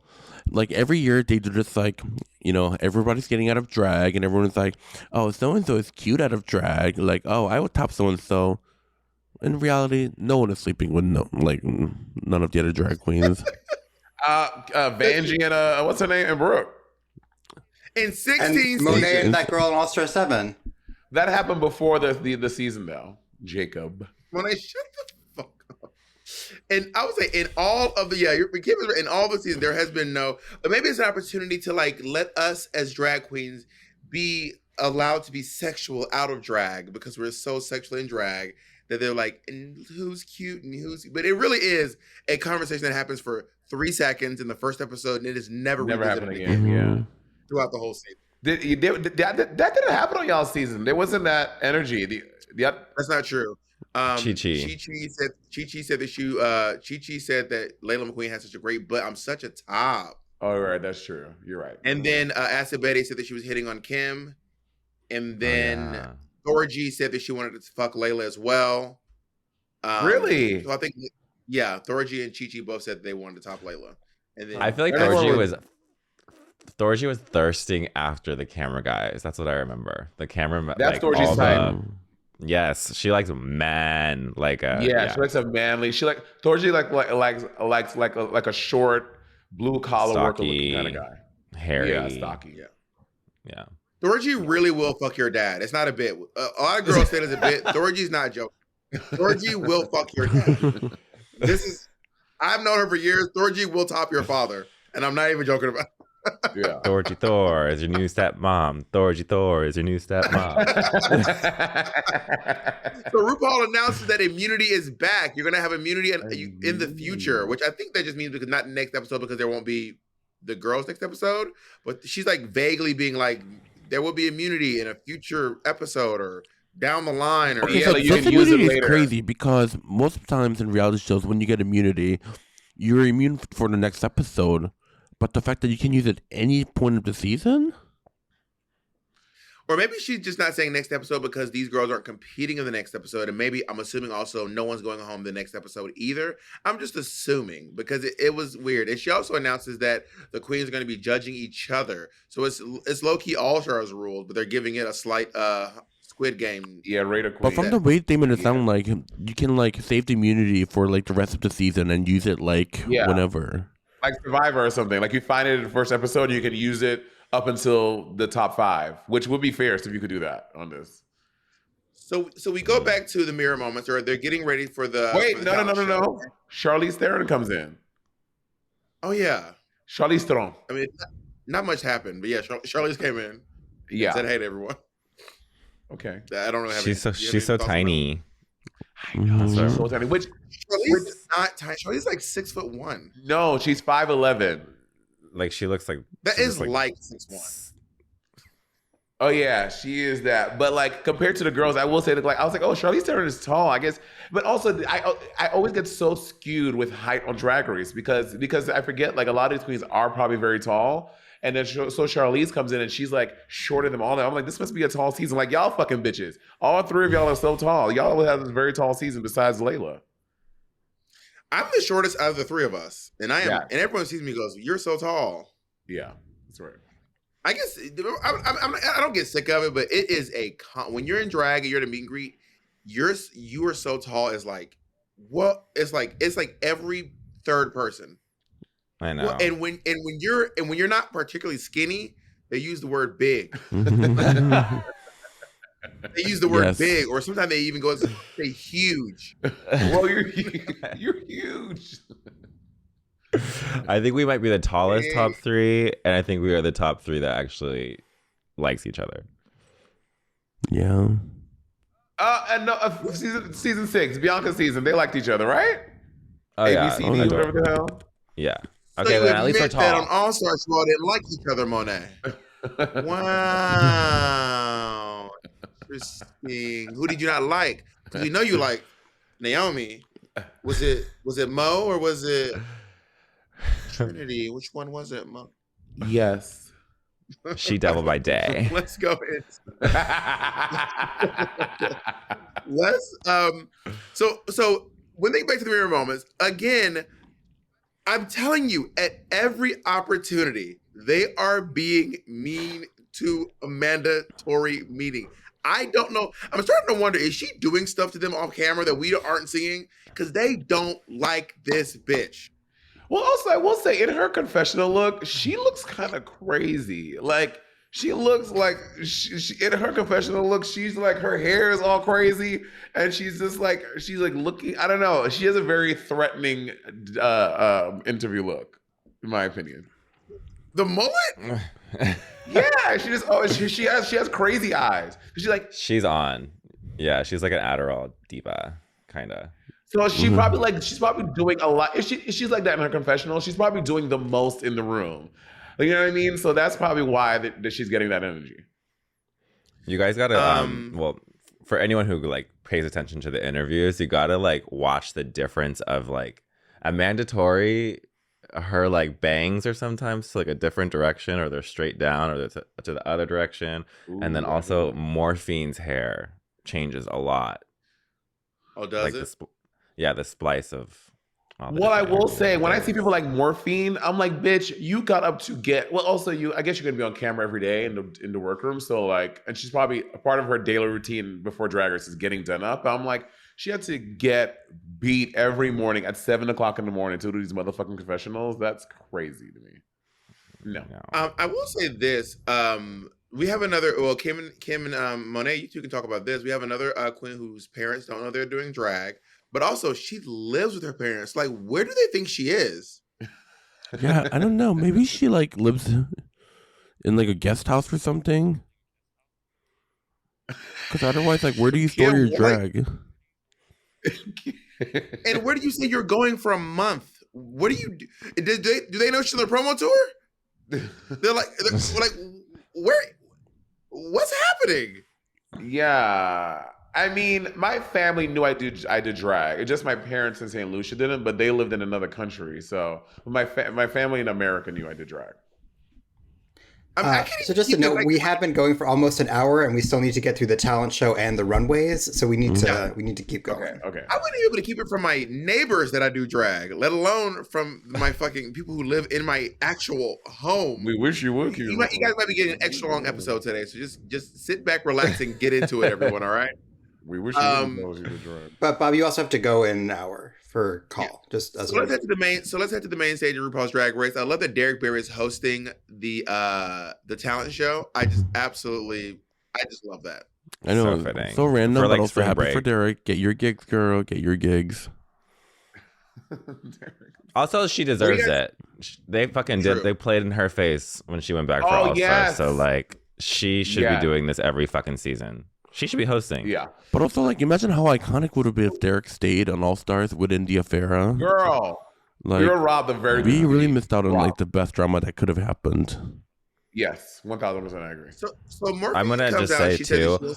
like, every year they do this, like, you know, everybody's getting out of drag, and everyone's like, oh, so and so is cute out of drag. Like, oh, I would top so and so. In reality, no one is sleeping with none of the other drag queens. Vanjie and what's her name, and Brooke. In 16 Monet and that girl in All Star 7. That happened before the season, though. Jacob. Monet, shut the fuck up. And I would say in all of the in all the seasons there has been but maybe it's an opportunity to like let us as drag queens be allowed to be sexual out of drag because we're so sexual in drag that they're like, and who's cute and but it really is a conversation that happens for 3 seconds in the first episode and it is never happened again. Yeah, throughout the whole season. That didn't happen on y'all's season. There wasn't that energy. That's not true. Chi said that Layla McQueen has such a great butt. I'm such a top. Oh, right, that's true. You're right. And then Acid Betty said that she was hitting on Kim. And then Thorgy said that she wanted to fuck Layla as well. Really? So I think, Thorgy and Chi both said they wanted to top Layla. And then I feel like Thorgy was thirsting after the camera guys. That's what I remember. The camera. That's Thorgy's type. Yes, she likes man, like a she likes a manly. She Thorgy likes like a short blue collar worker looking kind of guy. Hairy, stocky. Yeah. Thorgy really will fuck your dad. It's not a bit. A lot of girls say it's a bit. Thorgy's not joking. Thorgy will fuck your dad. I've known her for years. Thorgy will top your father, and I'm not even joking about it. Yeah. Thorgy Thor is your new stepmom. Thorgy Thor is your new stepmom. So RuPaul announces that immunity is back. You're gonna have immunity in the future, which I think that just means because not next episode because there won't be the girls next episode. But she's like vaguely being like, there will be immunity in a future episode or down the line. Or so this immunity is crazy because most times in reality shows when you get immunity, you're immune for the next episode. But the fact that you can use it at any point of the season? Or maybe she's just not saying next episode because these girls aren't competing in the next episode. And maybe I'm assuming also no one's going home the next episode either. I'm just assuming because it was weird. And she also announces that the queens are going to be judging each other. So it's low-key All-Stars rules, but they're giving it a slight Squid Game. Yeah, Raider Queen. But from the way they made it sound like you can like save the immunity for like the rest of the season and use it like whenever. Like Survivor or something. Like you find it in the first episode, you could use it up until the top 5, which would be fair if you could do that on this. So we go back to the mirror moments, or they're getting ready for the. Wait, no. Charlize Theron comes in. Oh yeah, Charlize Theron. I mean, not much happened, but yeah, Charlize came in. Yeah, said hey to everyone. Okay, I don't know. She's so tiny. I know, so tiny. Which Charlize is not tiny. Charlize's like 6'1". No, she's 5'11". Like she looks like that is like 6'1". Oh yeah, she is that. But like compared to the girls, I will say that like I was like, oh, Charlize Theron is tall, I guess. But also, I always get so skewed with height on Drag Race because I forget like a lot of these queens are probably very tall. And then so Charlize comes in and she's like shorter than all that. I'm like, this must be a tall season. Like y'all fucking bitches. All 3 of y'all are so tall. Y'all will have this very tall season besides Layla. I'm the shortest out of the 3 of us. And I am. Yeah. And everyone sees me and goes, you're so tall. Yeah, that's right. I guess I don't get sick of it, but it is when you're in drag and you're at a meet and greet, you are so tall as like, what? It's like every 3rd person. I know. Well, and when you're not particularly skinny, they use the word big. They use the word big, or sometimes they even go and say huge. Well, you're huge. I think we might be the tallest top 3, and I think we are the top 3 that actually likes each other. Yeah. And no, season 6, Bianca's season, they liked each other, right? Oh yeah, ABCD, whatever the hell. Yeah. So okay, then at least we're tall. That on All Stars, you all didn't like each other, Monet. Wow. Interesting. Who did you not like? Because we know you like Naomi. Was it Mo or was it Trinity? Which one was it, Mo? Yes. She devil by day. Let's go. Let's so when they get back to the mirror moments, again, I'm telling you, at every opportunity, they are being mean to Amanda Tori meeting. I don't know. I'm starting to wonder, is she doing stuff to them off camera that we aren't seeing? Because they don't like this bitch. Well, also, I will say, in her confessional look, she looks kind of crazy. Like, she looks like, in her confessional look, she's like, her hair is all crazy. And she's just like, she's like looking, I don't know. She has a very threatening interview look, in my opinion. The mullet? Yeah, she just, she has crazy eyes. She's like, she's on. Yeah, she's like an Adderall diva, kind of. So she probably like, she's probably doing a lot. If she's like that in her confessional, she's probably doing the most in the room. You know what I mean? So that's probably why that she's getting that energy. You guys gotta, well, for anyone who like pays attention to the interviews, you gotta like watch the difference of like Amanda Tori, her like bangs are sometimes to like a different direction, or they're straight down, or they're to the other direction. Ooh, and then also Morphine's hair changes a lot. Oh, does like it? The splice of. What I will say, when I see people like Morphine, I'm like, bitch, you got up to get. Well, also I guess you're gonna be on camera every day in the workroom. So like, and she's probably a part of her daily routine before Drag Race is getting done up. I'm like, she had to get beat every morning at 7:00 in the morning to do these motherfucking confessionals. That's crazy to me. No. I will say this. We have another. Well, Kim and Monet, you two can talk about this. We have another queen whose parents don't know they're doing drag, but also she lives with her parents. Like, where do they think she is? Yeah, I don't know. Maybe she like lives in like a guest house or something. Because otherwise, like, where do you store your drag? And where do you say you're going for a month? What do you do? Do they know she's on a promo tour? They're like, where? What's happening? Yeah. I mean, my family knew I did drag. It's just my parents in St. Lucia didn't, but they lived in another country. So my family in America knew I did drag. So just to note, we have been going for almost an hour, and we still need to get through the talent show and the runways. So we need to keep going. Okay. I wouldn't be able to keep it from my neighbors that I do drag, let alone from my fucking people who live in my actual home. We wish you would. You guys might be getting an extra long episode today, so just sit back, relax, and get into it, everyone. All right. We wish you would drag. But Bob, you also have to go in an hour for call. Yeah. Just as let's head to the main. So let's head to the main stage of RuPaul's Drag Race. I love that Derek Barry is hosting the talent show. I just love that. I know, so random, but also happy break. For Derek. Get your gigs, girl. Get your gigs. Also, she deserves it. They fucking did. They played in her face when she went back for All Stars. So like, she should be doing this every fucking season. She should be hosting. Yeah. But also, like, imagine how iconic would it be if Derek stayed on All Stars with India Farah. Girl, like, you're robbed the very. We really missed out on like the best drama that could have happened. Yes, 1000% I agree. So Morphe I'm gonna just say too,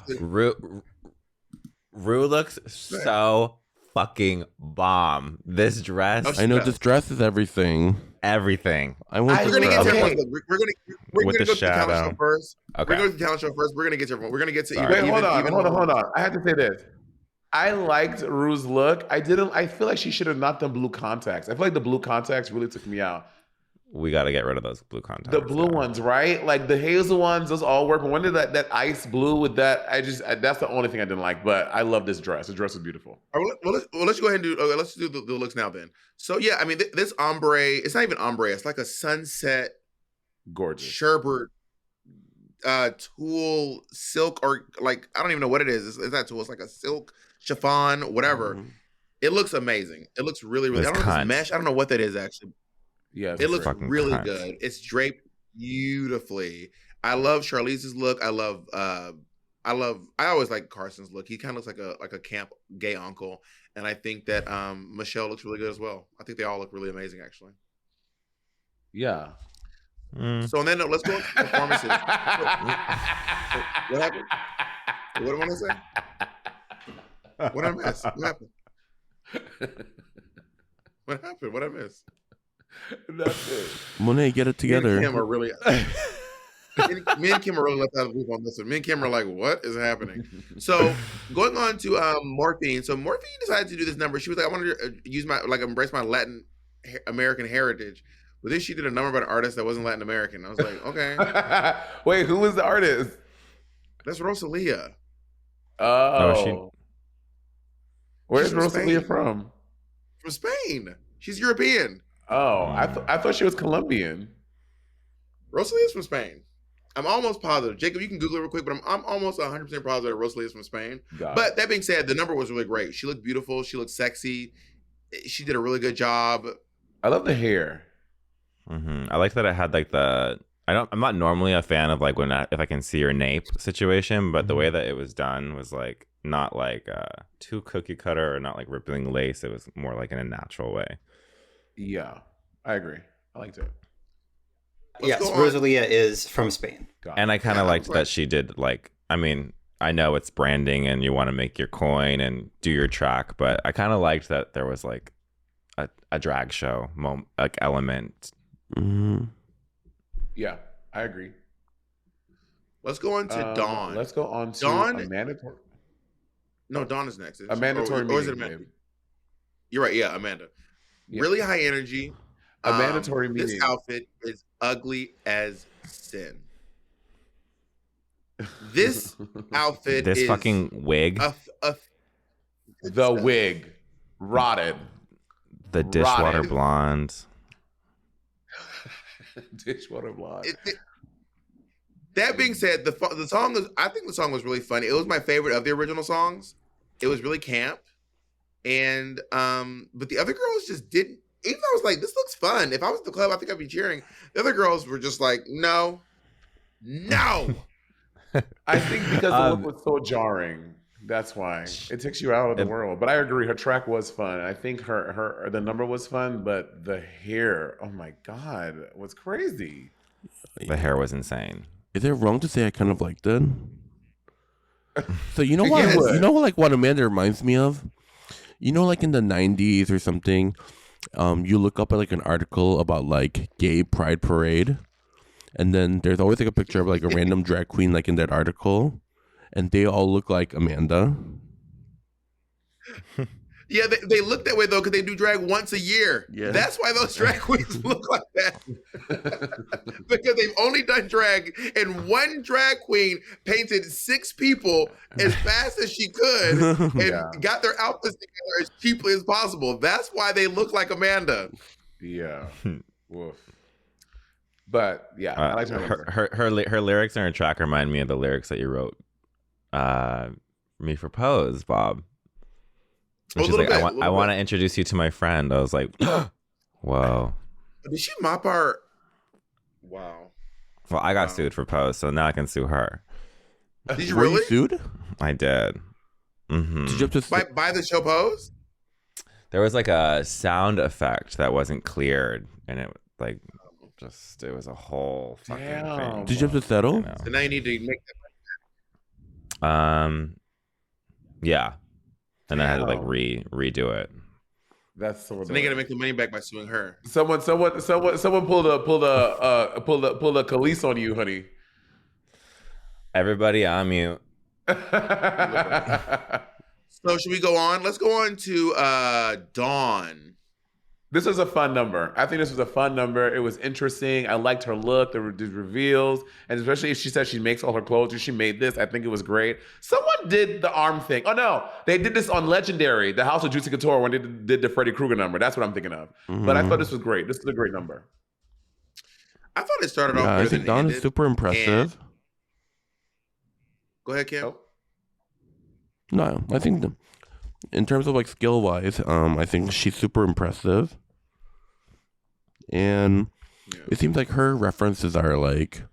Ru looks so fucking bomb. This dress. I know this dress is everything. Everything. We're gonna get to everyone. We're gonna go to the talent show first. Okay. We're gonna go to the talent show first. We're gonna get to everyone. We're gonna get to Wait, hold on. I have to say this. I liked Ru's look. I feel like she should have not done blue contacts. I feel like the blue contacts really took me out. We got to get rid of those blue contacts. The blue ones, right? Like the hazel ones, those all work. But when did that ice blue with that? That's the only thing I didn't like. But I love this dress. The dress is beautiful. All right, well, let's go ahead and do. Let's do the looks now. Then. So yeah, I mean, this ombre. It's not even ombre. It's like a sunset, gorgeous sherbet, tulle silk, or like I don't even know what it is. It's not tulle. It's like a silk chiffon, whatever. It looks amazing. It looks really. I don't know if it's mesh. I don't know what that is actually. Yeah, it looks really good. It's draped beautifully. I love Charlize's look. I always like Carson's look. He kind of looks like a camp gay uncle, and I think that Michelle looks really good as well. I think they all look really amazing, actually. Yeah. So on that note, let's go into performances. What happened? What do I want to say? What I miss? What happened? What happened? What I missed? Nothing. Monet, get it together. Me and Kim are really left out of the loop on this one. Me and Kim are like, what is happening? So going on to Morphine. So Morphine decided to do this number. She was like, I wanted to use embrace my Latin American heritage. But then she did a number about an artist that wasn't Latin American. I was like, okay. Wait, who was the artist? That's Rosalia. Oh. Where's Rosalia from? From Spain. She's European. Oh, I thought she was Colombian. Rosalia's from Spain. I'm almost positive. Jacob, you can Google it real quick, but I'm almost 100% positive that Rosalia's from Spain. But that being said, the number was really great. She looked beautiful. She looked sexy. She did a really good job. I love the hair. Mm-hmm. I like that it had like I'm not normally a fan of like if I can see your nape situation, but the way that it was done was like not like too cookie cutter or not like rippling lace. It was more like in a natural way. Yeah, I agree. I liked it. Yes, Rosalia is from Spain. And I kind of liked that she did like, I mean, I know it's branding and you want to make your coin and do your track, but I kind of liked that there was like a drag show like element. Mm-hmm. Yeah, I agree. Let's go on to Dawn. Let's go on to Dawn. A mandatory. No, Dawn is next. A mandatory meeting. Or is it Amanda? You're right. Yeah, Amanda. Yeah. Really high energy. A mandatory meeting. This outfit is ugly as sin. This outfit this is fucking wig. The wig. Rotted. The dishwater blonde. Dishwater blonde. That being said, the song is. I think the song was really funny. It was my favorite of the original songs. It was really camp, and but the other girls just didn't. Even though I was like, this looks fun. If I was at the club, I think I'd be cheering. The other girls were just like, no. I think because the look was so jarring. That's why it takes you out of the world. But I agree, her track was fun. I think the number was fun, but the hair, oh my god, was crazy. The hair was insane. Is it wrong to say I kind of liked it? So you know what? Yes. You know like what Amanda reminds me of? You know, like in the 90s or something, you look up at like an article about like gay pride parade, and then there's always like a picture of like a random drag queen like in that article, and they all look like Amanda. Yeah, they look that way though because they do drag once a year. Yeah. That's why those drag queens look like that. Because they've only done drag, and one drag queen painted 6 people as fast as she could and got their outfits together as cheaply as possible. That's why they look like Amanda. Yeah. Woof. But yeah, I like her lyrics in her track remind me of the lyrics that you wrote me for Pose, Bob. And she's like, I want to introduce you to my friend. I was like, whoa. Did she mop our... Wow. Well, I got sued for Pose, so now I can sue her. Did you Were really? you sued? I did. Mm-hmm. Did you have to by the show Pose? There was like a sound effect that wasn't cleared, and it like it was a whole fucking thing. Did you have to settle? So now you need to make that. Yeah. And I had to like redo it. That's so. So they gotta make the money back by suing her. Someone pulled a Khalees on you, honey. Everybody on mute. So should we go on? Let's go on to Dawn. This was a fun number. I think this was a fun number. It was interesting. I liked her look, the reveals, and especially if she said she makes all her clothes. She made this. I think it was great. Someone did the arm thing. Oh no, they did this on Legendary, the House of Juicy Couture, when they did the Freddy Krueger number. That's what I'm thinking of. Mm-hmm. But I thought this was great. This is a great number. I thought it started off. I think Dawn is super impressive. Go ahead, Kim. No, I think in terms of like skill wise, I think she's super impressive. And it seems like her references are like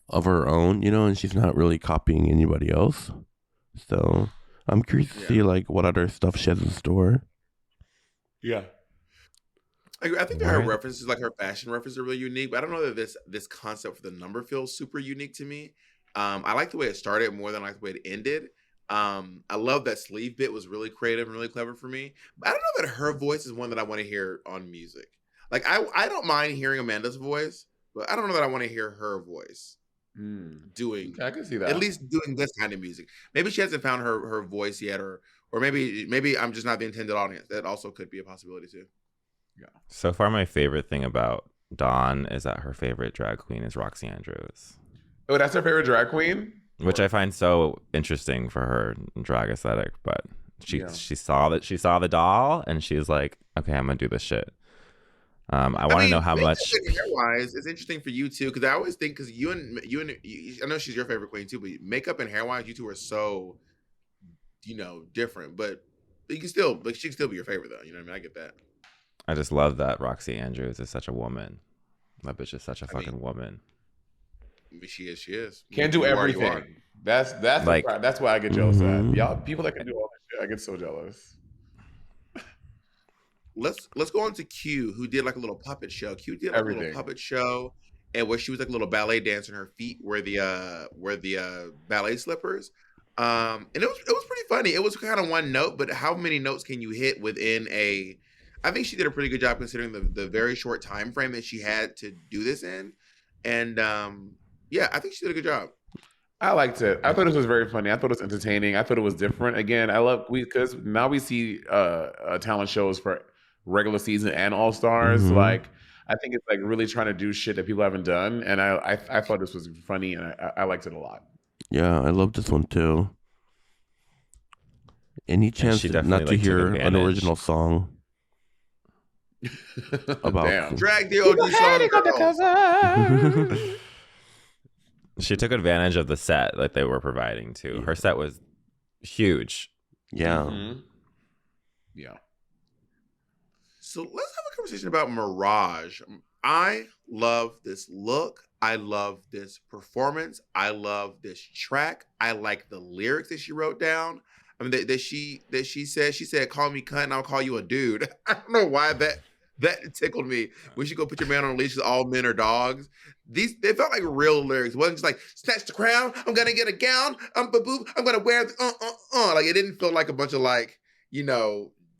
of her own, you know, and she's not really copying anybody else. So I'm curious to see like what other stuff she has in store. Yeah. I think that her references, like her fashion references, are really unique. But I don't know that this concept for the number feels super unique to me. I like the way it started more than I like the way it ended. I love that sleeve bit was really creative and really clever for me. But I don't know that her voice is one that I want to hear on music. Like I don't mind hearing Amanda's voice, but I don't know that I want to hear her voice doing. I can see that. At least doing this kind of music. Maybe she hasn't found her voice yet, or maybe I'm just not the intended audience. That also could be a possibility too. Yeah. So far, my favorite thing about Dawn is that her favorite drag queen is Roxy Andrews. Oh, that's her favorite drag queen? Which I find so interesting for her drag aesthetic. But she saw the doll and she's like, okay, I'm gonna do this shit. I want to know how much. Hair-wise, it's interesting for you too, because I always think because you and I know she's your favorite queen too, but makeup and hair-wise, you two are so, different. But you can still, she can still be your favorite though. You know what I mean? I get that. I just love that Roxy Andrews is such a woman. That bitch is such a fucking woman. She is. Can't do everything. That's like, that's why I get jealous at y'all. People that can do all this shit, I get so jealous. Let's go on to Q, who did like a little puppet show. Q did like a little puppet show, and where she was like a little ballet dancer, and her feet were the ballet slippers. And it was pretty funny. It was kind of one note, but how many notes can you hit within a? I think she did a pretty good job considering the very short time frame that she had to do this in, and I think she did a good job. I liked it. I thought it was very funny. I thought it was entertaining. I thought it was different. Again, because now we see talent shows for regular season and All Stars. Mm-hmm. Like, I think it's like really trying to do shit that people haven't done, and I thought this was funny, and I liked it a lot. Yeah, I love this one too. Any chance not to hear an original song about drag the OG song? She took advantage of the set that they were providing too. Her set was huge. Yeah. Mm-hmm. Yeah. So let's have a conversation about Mirage. I love this look. I love this performance. I love this track. I like the lyrics that she wrote down. I mean, that she said, "Call me cunt and I'll call you a dude." I don't know why that tickled me. When she go put your man on a leash, 'cause all men are dogs. They felt like real lyrics. It wasn't just like snatch the crown. I'm gonna get a gown. I'm gonna wear the Like it didn't feel like a bunch of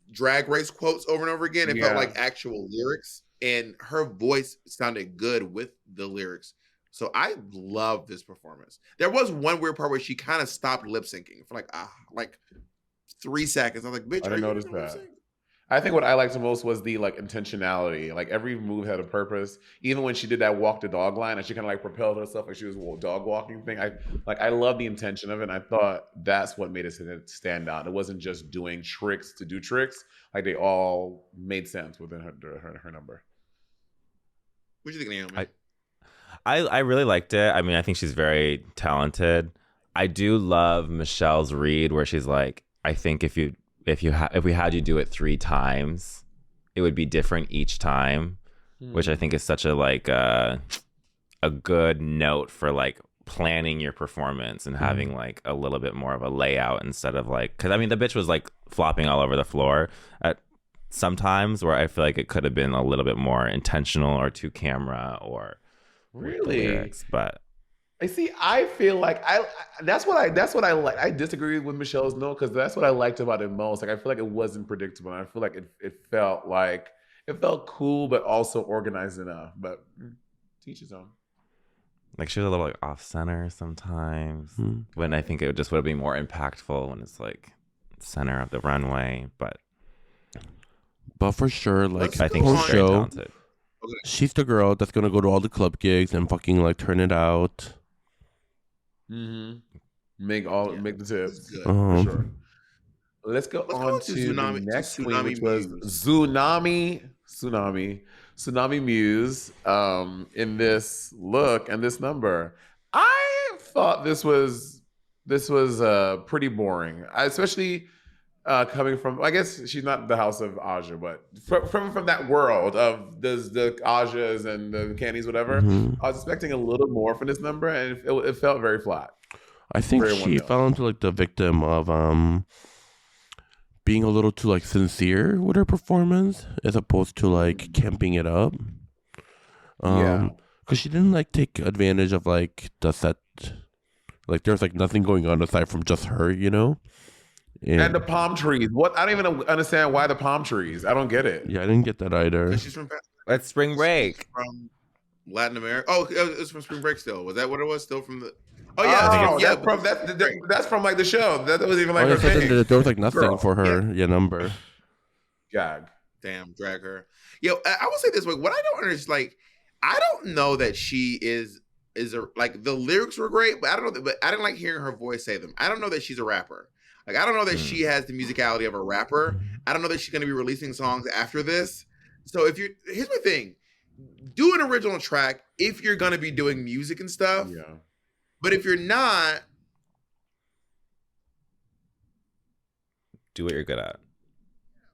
drag race quotes over and over again. It felt like actual lyrics, and her voice sounded good with the lyrics. So I love this performance. There was one weird part where she kind of stopped lip syncing for like 3 seconds. I was like, bitch, I didn't notice that. I think what I liked the most was the intentionality. Like every move had a purpose. Even when she did that walk the dog line and she kind of propelled herself like she was dog walking thing. I love the intention of it. And I thought that's what made it stand out. It wasn't just doing tricks to do tricks. Like they all made sense within her number. What do you think, Naomi? I really liked it. I mean, I think she's very talented. I do love Michelle's read where she's like, I think if we had you do it 3 times, it would be different each time, which I think is such a good note for planning your performance and having a little bit more of a layout instead of because I mean the bitch was flopping all over the floor at sometimes where I feel like it could have been a little bit more intentional or to camera or really lyrics, but. I feel like that's what I like. I disagree with Michelle's note because that's what I liked about it most. I feel like it wasn't predictable. I feel like it felt cool, but also organized enough. But teach his own. She was a little off center sometimes. When I think it just would be more impactful when it's center of the runway. But for sure, I think she's very talented. She's the girl that's gonna go to all the club gigs and fucking turn it out. Mm-hmm. Make the tips for sure. Let's go on to the next queen, which was Tsunami Muse. In this look and this number, I thought this was pretty boring. Especially coming from, I guess she's not the house of Aja, but from that world of the Ajas and the Candies, whatever. I was expecting a little more from this number, and it felt very flat. I think she fell into the victim of being a little too like sincere with her performance as opposed to like camping it up. Because she didn't like take advantage of like the set. Like there's like nothing going on aside from just her, you know. And the palm trees. What? I don't even understand why the palm trees. I don't get it. Yeah, I didn't get that either. She's from Let's spring break. From Latin America. Oh, it's from Spring Break still. Was that what it was? Still from the... Oh, yeah. That's from like the show. That was even like her thing. There was like nothing Girl. for her, number. Gag. Damn, drag her. Yo, I will say this way. What I don't understand, like, I don't know that she is like, the lyrics were great, but I don't know, but I didn't like hearing her voice say them. I don't know that she's a rapper. Like, I don't know that she has the musicality of a rapper. I don't know that she's going to be releasing songs after this. So here's my thing. Do an original track if you're going to be doing music and stuff. Yeah. But if you're not, do what you're good at.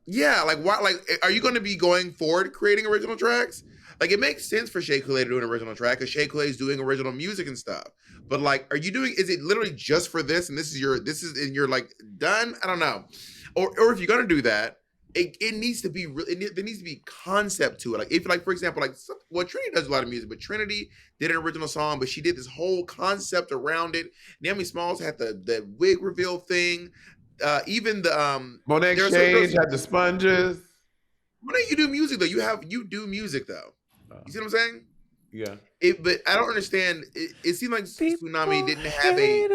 Yeah, like why? Like, are you going to be going forward creating original tracks? Like, it makes sense for Shea Coulee to do an original track because Shea Coulee is doing original music and stuff. But like, are you doing? Is it literally just for this? And you're like done? I don't know. Or if you're going to do that, it needs to be there needs to be concept to it. Like, if, like, for example, like, well, Trinity does a lot of music, but Trinity did an original song, but she did this whole concept around it. Naomi Smalls had the wig reveal thing. Even the Monet Exchange had the sponges. Monet, you do music though. You do music though. You see what I'm saying? Yeah. But I don't understand. It seemed like Tsunami didn't have a.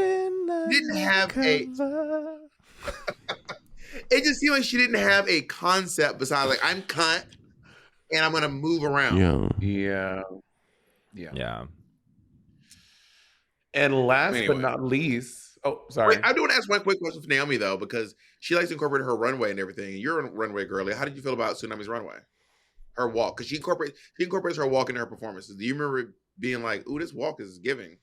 It just seemed like she didn't have a concept besides like, I'm cunt and I'm gonna move around. Yeah. And last but not least, oh, sorry. Wait, I do want to ask one quick question for Naomi though, because she likes to incorporate her runway and everything. And you're a runway girly. How did you feel about Tsunami's runway? Her walk, because she incorporates her walk into her performances. Do you remember being like, "Ooh, this walk is giving"?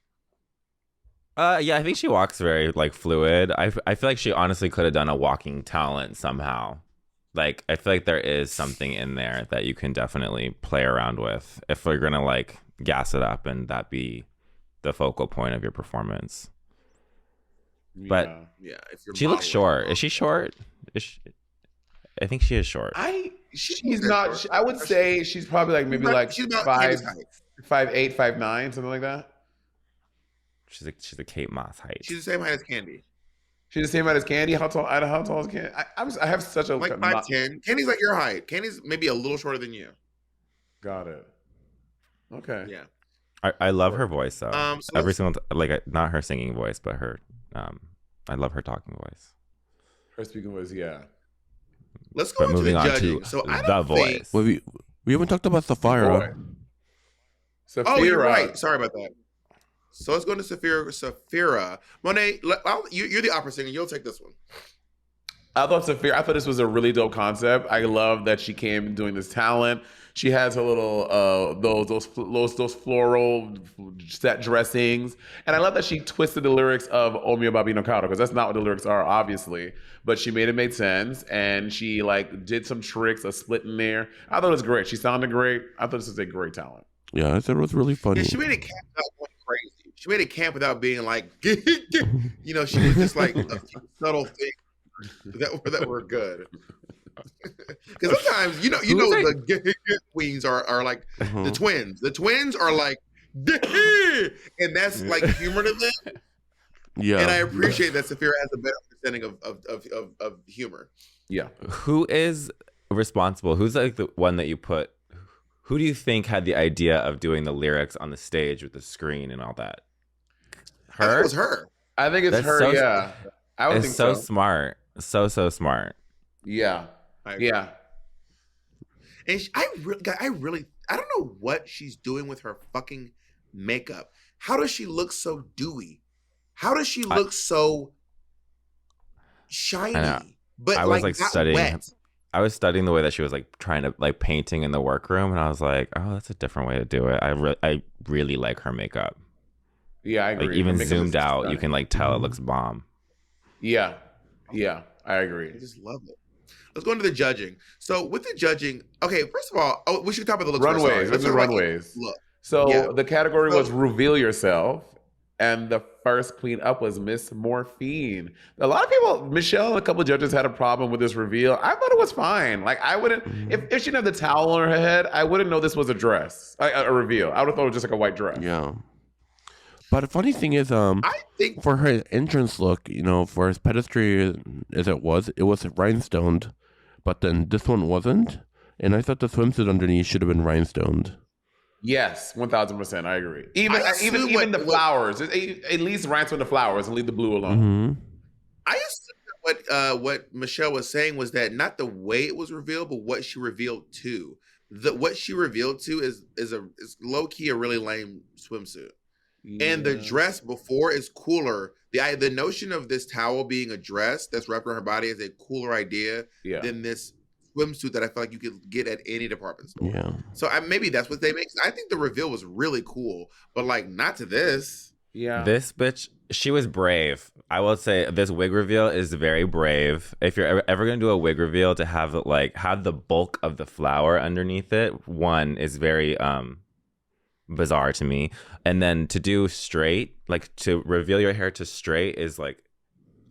Yeah, I think she walks very like fluid. I feel like she honestly could have done a walking talent somehow. Like, I feel like there is something in there that you can definitely play around with if we're gonna like gas it up and that be the focal point of your performance. But yeah, if she looks short. Is she short? I think she is short. She's not. Short. I would say she's probably like maybe like she's about 5'8", 5'9", something like that. She's a Kate Moss height. She's the same height as Candy. She's the same height as Candy. How tall is Candy? I have such a like 5'10". Candy's like your height. Candy's maybe a little shorter than you. Got it. Okay. Yeah. I love her voice though. So every single like, not her singing voice, but her. I love her talking voice. Her speaking voice, yeah. Let's go into the judging. So the voice. Well, we haven't talked about Sapphira. Oh, you're right. Sorry about that. So let's go into Sapphira. Monet, you're the opera singer. You'll take this one. I thought this was a really dope concept. I love that she came doing this talent. She has her little those floral set dressings, and I love that she twisted the lyrics of "Omio Babino Caro" because that's not what the lyrics are, obviously. But she made it make sense, and she like did some tricks, a split in there. I thought it was great. She sounded great. I thought this was a great talent. Yeah, I thought it was really funny. Yeah, she made it camp without going crazy. She made it camp without being like, you know, she was just like a few subtle things that were good. Because sometimes, you know, the queens are like the twins. The twins are like, and that's like humor to them. Yeah, and I appreciate that Sapphira has a better understanding of humor. Yeah. Who is responsible? Who's like the one that you put? Who do you think had the idea of doing the lyrics on the stage with the screen and all that? Her? I think it was her. I think it's her. Yeah, I would think so. Smart. So smart. Yeah. Yeah. And I don't know what she's doing with her fucking makeup. How does she look so dewy? How does she look so shiny? But I was like not studying. Wet? I was studying the way that she was like trying to like painting in the workroom, and I was like, oh, that's a different way to do it. I really like her makeup. Yeah, I agree. Like, even zoomed out, you can like tell it looks bomb. Yeah, I agree. I just love it. Let's go into the judging. So with the judging, okay, first of all, we should talk about the looks. Runways. Let's do runways. Look. So the category was reveal yourself, and the first queen up was Miss Morphine. A lot of people, Michelle and a couple of judges had a problem with this reveal. I thought it was fine. Like I wouldn't, if she didn't have the towel on her head, I wouldn't know this was a dress, a reveal. I would have thought it was just like a white dress. Yeah. But the funny thing is, I think for her entrance look, for as pedestry as it was rhinestoned, but then this one wasn't. And I thought the swimsuit underneath should have been rhinestoned. Yes, 1000%. I agree. Even the flowers, at least rhinestone the flowers and leave the blue alone. Mm-hmm. I assume that what Michelle was saying was that not the way it was revealed, but what she revealed to. What she revealed to is low key a really lame swimsuit. Yeah. And the dress before is cooler. The notion of this towel being a dress that's wrapped around her body is a cooler idea than this swimsuit that I feel like you could get at any department store. Yeah. So maybe that's what they make. I think the reveal was really cool, but like not to this. Yeah. This bitch, she was brave. I will say this wig reveal is very brave. If you're ever going to do a wig reveal, to have the bulk of the flower underneath it, one is very bizarre to me. And then to do straight, like to reveal your hair to straight is like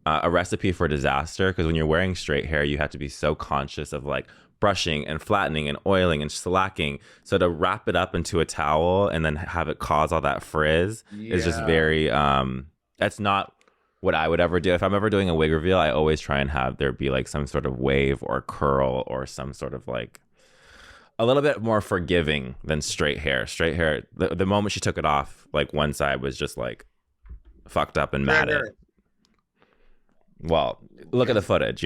a recipe for disaster, because when you're wearing straight hair, you have to be so conscious of like brushing and flattening and oiling and slacking. So to wrap it up into a towel and then have it cause all that frizz is just very that's not what I would ever do. If I'm ever doing a wig reveal, I always try and have there be like some sort of wave or curl or some sort of like a little bit more forgiving than straight hair. Straight hair, the moment she took it off, like one side was just like fucked up and matted. Well, look at the footage,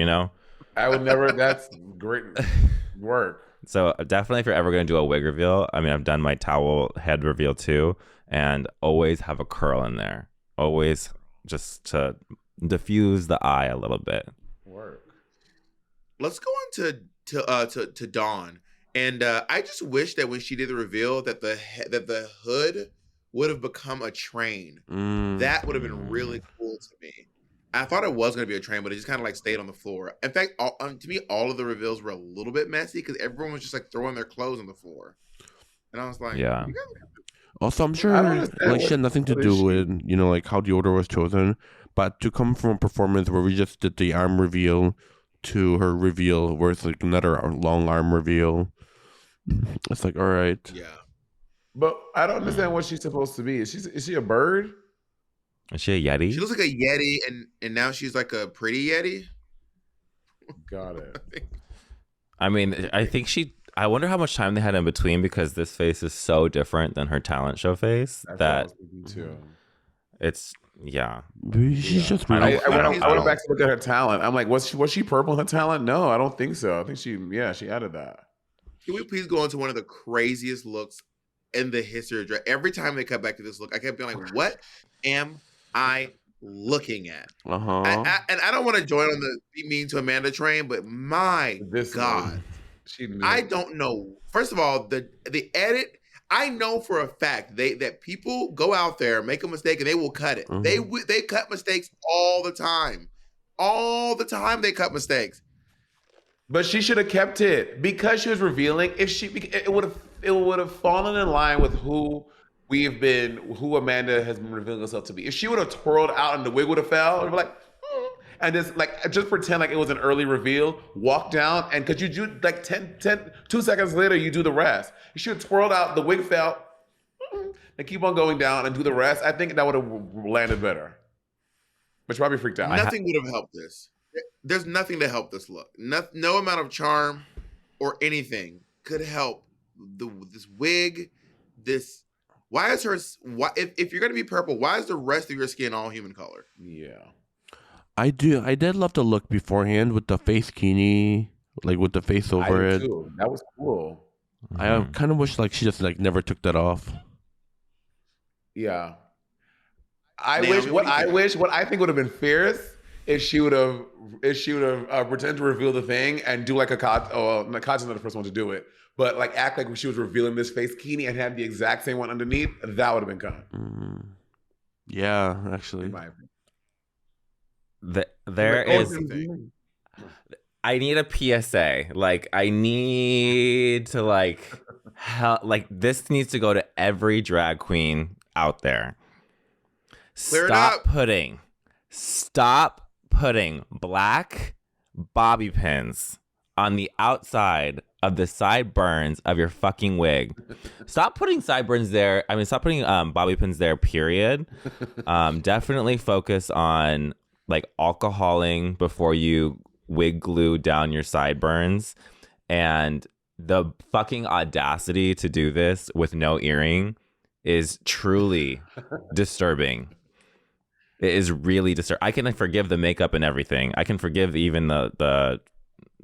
I would never. That's great work. So definitely, if you're ever going to do a wig reveal, I mean, I've done my towel head reveal too, and always have a curl in there. Always just to diffuse the eye a little bit. Work. Let's go on to Dawn, and I just wish that when she did the reveal that the hood would have become a train. That would have been really cool to me. I thought it was going to be a train, but it just kind of like stayed on the floor. In fact, to me, all of the reveals were a little bit messy because everyone was just like throwing their clothes on the floor. And I was like, yeah. Also, I'm sure like she had nothing to do with, like how the order was chosen, but to come from a performance where we just did the arm reveal to her reveal where it's like another long arm reveal, it's like, all right. Yeah. But I don't understand what she's supposed to be. Is she a bird? Is she a Yeti? She looks like a Yeti, and now she's like a pretty Yeti. Got it. I mean, I wonder how much time they had in between, because this face is so different than her talent show face that it's, yeah. She's just I went back to look at her talent. I'm like, was she purple in her talent? No, I don't think so. I think she added that. Can we please go into one of the craziest looks in the history of drag? Every time they cut back to this look, I kept being like, what am I looking at? And I don't want to join on the be mean to Amanda train, but my God, I don't know. First of all, the edit, I know for a fact that people go out there, make a mistake, and they will cut it. They cut mistakes all the time. All the time they cut mistakes. But she should have kept it because she was revealing. It would have fallen in line with who Amanda has been revealing herself to be. If she would have twirled out and the wig would have fell, it'd be like, and just pretend like it was an early reveal, walk down, and because you do like 2 seconds later, you do the rest. You should have twirled out, the wig fell, and keep on going down and do the rest. I think that would have landed better. But she probably freaked out. Nothing would have helped this. There's nothing to help this look. No amount of charm or anything could help this wig, this. Why is if you're gonna be purple, why is the rest of your skin all human color? Yeah, I did love the look beforehand with the face kini, like with the face over it. Too. That was cool. I kind of wish like she just like never took that off. Yeah, what I think would have been fierce if she would have pretended to reveal the thing and do like Kat's not the first one to do it. But like act like she was revealing this face kini and had the exact same one underneath, that would have been kind. Yeah, actually. I need a PSA. Like I need to this needs to go to every drag queen out there. Stop putting black bobby pins on the outside of the sideburns of your fucking wig. Stop putting sideburns there. I mean, stop putting bobby pins there, period. Definitely focus on like alcoholing before you wig glue down your sideburns. And the fucking audacity to do this with no earring is truly disturbing. It is really disturbing. I can forgive the makeup and everything. I can forgive even the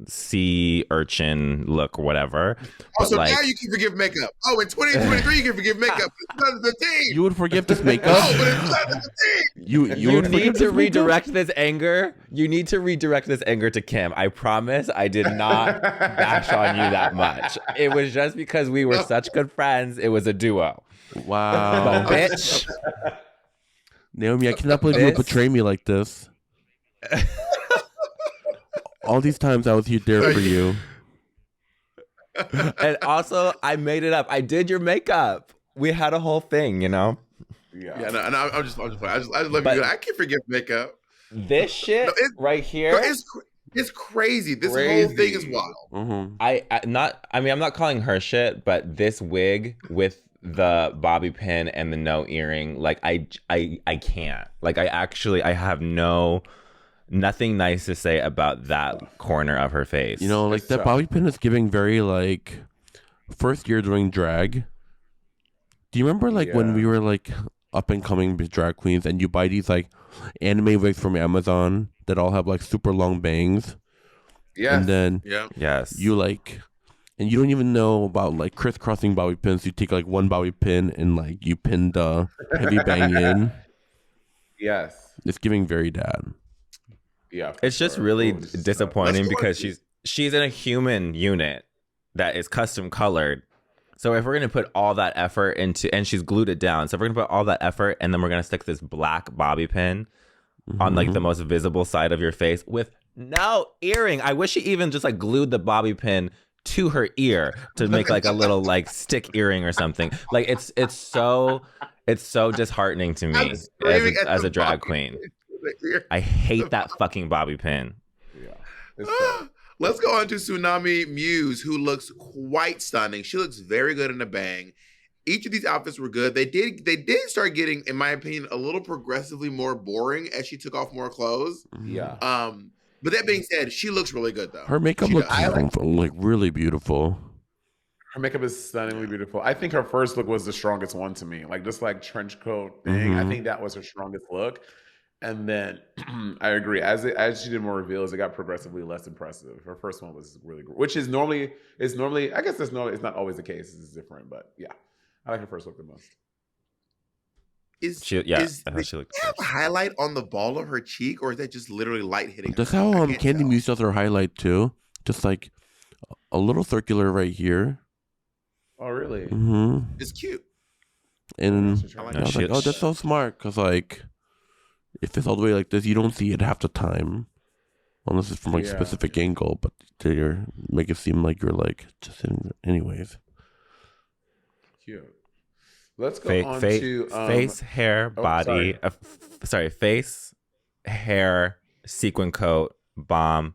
sea urchin look or whatever. Oh, so like, now you can forgive makeup. Oh, in 2023 you can forgive makeup. It's not the team. You would forgive this makeup? Oh, but it's not the team. You need to redirect this anger. You need to redirect this anger to Kim. I promise I did not bash on you that much. It was just because we were such good friends. It was a duo. Wow. But bitch. Naomi, I cannot believe you would betray me like this. All these times I was there for you. And also, I made it up. I did your makeup. We had a whole thing, you know? Yeah, no, I'm just playing. I just love you. I can forgive makeup. This shit right here. It's crazy. This whole thing is wild. Mm-hmm. I'm not calling her shit, but this wig with the bobby pin and the no earring, like I can't. Like I have nothing nice to say about that corner of her face. You know, like that bobby pin is giving very like first year doing drag. Do you remember like when we were like up and coming drag queens and you buy these like anime wigs from Amazon that all have like super long bangs? Yeah. And then you like, and you don't even know about like crisscrossing bobby pins. You take like one bobby pin and like you pin the heavy bang in. Yes. It's giving very dad. Yeah, it's just really disappointing because she's in a human unit that is custom colored. So if we're gonna put all that effort into, and she's glued it down, so if we're gonna put all that effort and then we're gonna stick this black bobby pin on like the most visible side of your face with no earring. I wish she even just like glued the bobby pin to her ear to make like a little like stick earring or something. Like it's so disheartening to me as a drag queen. I hate that fucking bobby pin. Yeah. Let's go on to Tsunami Muse, who looks quite stunning. She looks very good in a bang. Each of these outfits were good. They did start getting, in my opinion, a little progressively more boring as she took off more clothes. Yeah. But that being said, she looks really good though. Her makeup looks like really beautiful. Her makeup is stunningly beautiful. I think her first look was the strongest one to me. Like this like trench coat thing. I think that was her strongest look. And then I agree. As she did more reveals, it got progressively less impressive. Her first one was really good, which is normally I guess it's not always the case. It's different, but yeah, I like her first look the most. Does she have a highlight on the ball of her cheek, or is that just literally light hitting? That's how Candy Muse does her highlight too. Just like a little circular right here. Oh really? Mm-hmm. It's cute. And I was like, oh, that's so smart, because like, if it's all the way like this, you don't see it half the time, unless it's from like specific angle. But to make it seem like you're like just sitting there. Anyways. Cute. Let's go on to face, hair, body. Face, hair, sequin coat, bomb.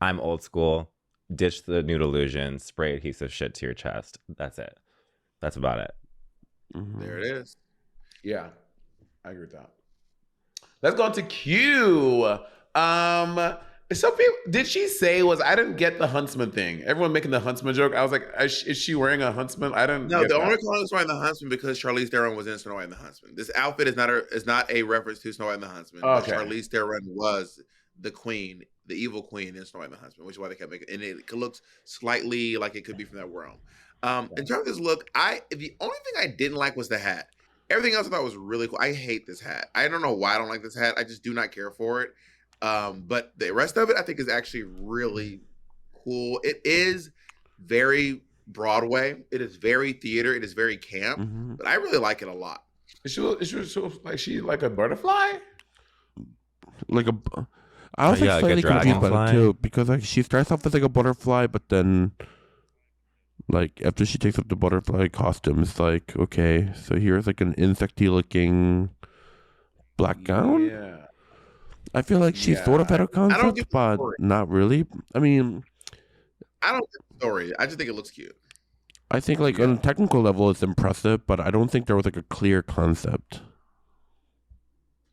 I'm old school. Ditch the nude illusion. Spray adhesive shit to your chest. That's it. That's about it. Mm-hmm. There it is. Yeah, I agree with that. Let's go on to Q. Some people, did she say I didn't get the huntsman thing. Everyone making the huntsman joke. I was like, is she wearing a huntsman? I didn't. No, the only reason I was wearing the huntsman because Charlize Theron was in Snow White and the Huntsman. This outfit is not a reference to Snow White and the Huntsman. Okay. Charlize Theron was the queen, the evil queen in Snow White and the Huntsman, which is why they kept making it. And it looks slightly like it could be from that world. In terms of this look, the only thing I didn't like was the hat. Everything else I thought was really cool. I hate this hat. I don't know why I don't like this hat. I just do not care for it. But the rest of it, I think, is actually really cool. It is very Broadway. It is very theater. It is very camp. But I really like it a lot. Is she like a butterfly? I was slightly confused by it too, because like she starts off as like a butterfly, but then like after she takes up the butterfly costume, it's like, okay, so here's like an insecty looking black gown. Yeah. I feel like she sort of had a concept, but not really. I mean, I don't get the story. I just think it looks cute. I think like on a technical level, it's impressive, but I don't think there was like a clear concept.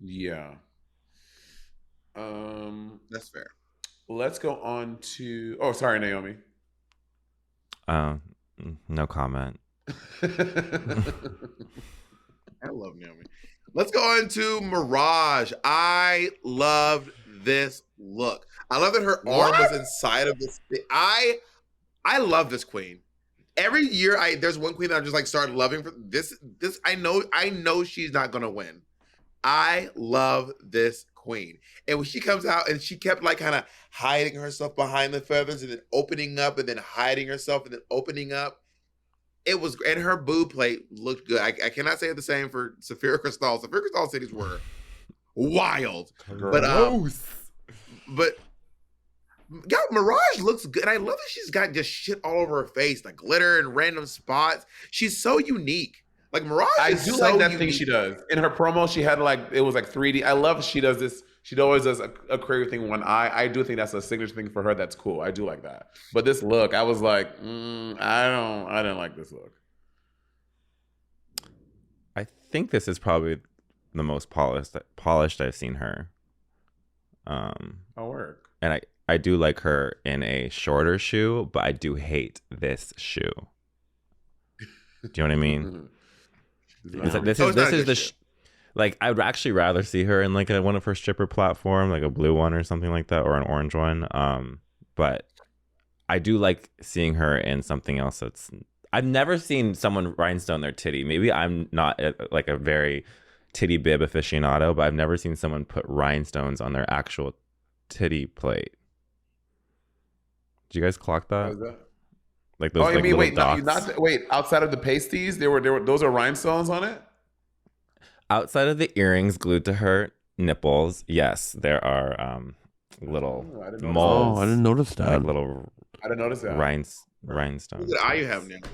Yeah. That's fair. Let's go on to. Oh, sorry, Naomi. No comment. I love Naomi. Let's go on to Mirage. I loved this look. I love that her arm was inside of this. I love this queen. Every year, there's one queen that I just like started loving for this. I know she's not gonna win. I love this queen, and when she comes out and she kept like kind of hiding herself behind the feathers and then opening up and then hiding herself and then opening up. It was, and her boob plate looked good. I cannot say the same for Saphira Crystal. Saphira Crystal cities were wild, but God, Mirage looks good. And I love that she's got just shit all over her face, like glitter and random spots. She's so unique. Like Mirage, I do like that thing she does. In her promo, she had like it was like 3D. I love she does this. She always does a crazy thing one eye. I do think that's a signature thing for her. That's cool. I do like that. But this look, I was like, I didn't like this look. I think this is probably the most polished I've seen her. Work. And I do like her in a shorter shoe, but I do hate this shoe. Do you know what I mean? This is the like I would actually rather see her in like one of her stripper platform, like a blue one or something like that, or an orange one. But I do like seeing her in something else that's. I've never seen someone rhinestone their titty. Maybe I'm not like a very titty bib aficionado, but I've never seen someone put rhinestones on their actual titty plate. Did you guys clock that? Like those. Oh, you like, mean wait? dots? Wait. Outside of the pasties, there were those are rhinestones on it. Outside of the earrings glued to her nipples, yes, there are little molds. Oh, I didn't notice that. Like little. I didn't notice that. Rhinestones. What a good eye you have, Nick.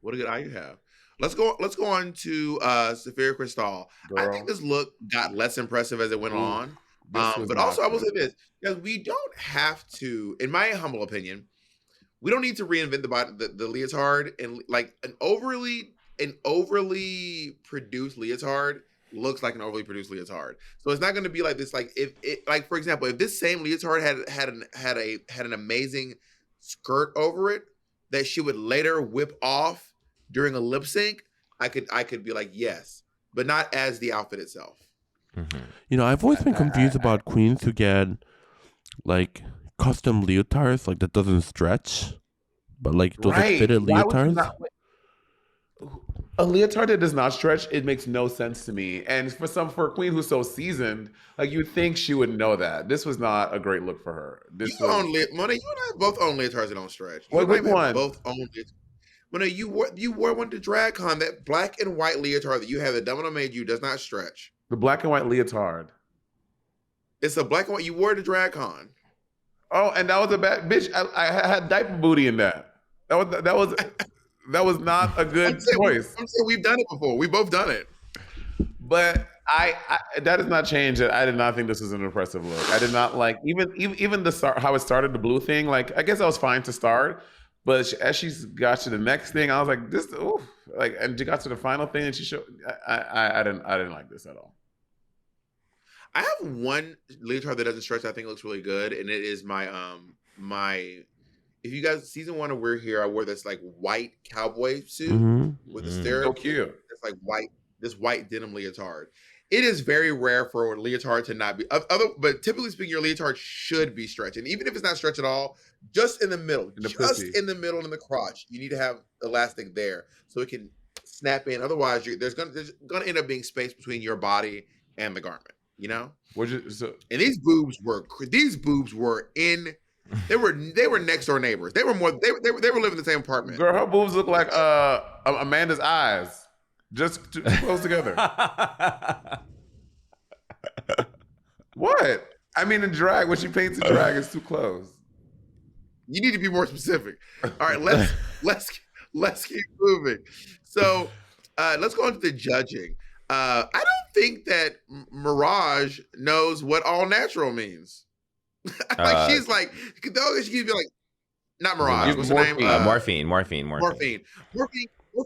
What a good eye you have. Let's go on to Saphira Crystal. I think this look got less impressive as it went on. But also, I will say this, because we don't have to, in my humble opinion, we don't need to reinvent the leotard, and like an overly produced leotard looks like an overly produced leotard. So it's not going to be like this. Like if it, like for example, if this same leotard had an amazing skirt over it that she would later whip off during a lip sync, I could be like yes, but not as the outfit itself. Mm-hmm. You know, I've always been confused about queens who get like custom leotards, like that doesn't stretch, but like those like fitted leotards. A leotard that does not stretch, it makes no sense to me. And for a queen who's so seasoned, like you'd think she would know that. This was not a great look for her. Mona, you and I both own leotards that don't stretch. Which one? Both own leotards. Mona, you wore one to DragCon. That black and white leotard that you have that Domino made you does not stretch. The black and white leotard. It's a black and white. You wore it to DragCon. Oh, and that was a bad bitch. I had diaper booty in that. That was not a good choice. I'm saying we've done it before. We've both done it. But I that does not change it. I did not think this was an impressive look. I did not like even the start, how it started, the blue thing. Like I guess that was fine to start, but as she got to the next thing, I was like, this, oof. Like, and she got to the final thing, and she showed. I didn't like this at all. I have one leotard that doesn't stretch. I think it looks really good, and it is my my. If you guys season 1 of We're Here, I wore this like white cowboy suit with the stirrup. So cute. It's like this white denim leotard. It is very rare for a leotard to not be but typically speaking, your leotard should be stretched, and even if it's not stretched at all, just in the middle, in the middle in the crotch, you need to have elastic there so it can snap in. Otherwise, there's gonna end up being space between your body and the garment. You know. And these boobs were in. They were next door neighbors. They were living in the same apartment. Girl, her boobs look like Amanda's eyes, just too close together. What? I mean, in drag, when she paints in drag, it's too close. You need to be more specific. All right, let's keep moving. So let's go on to the judging. I don't think that Mirage knows what all natural means. Like she's like, she keeps being like, not Mirage. What's her name? Morphine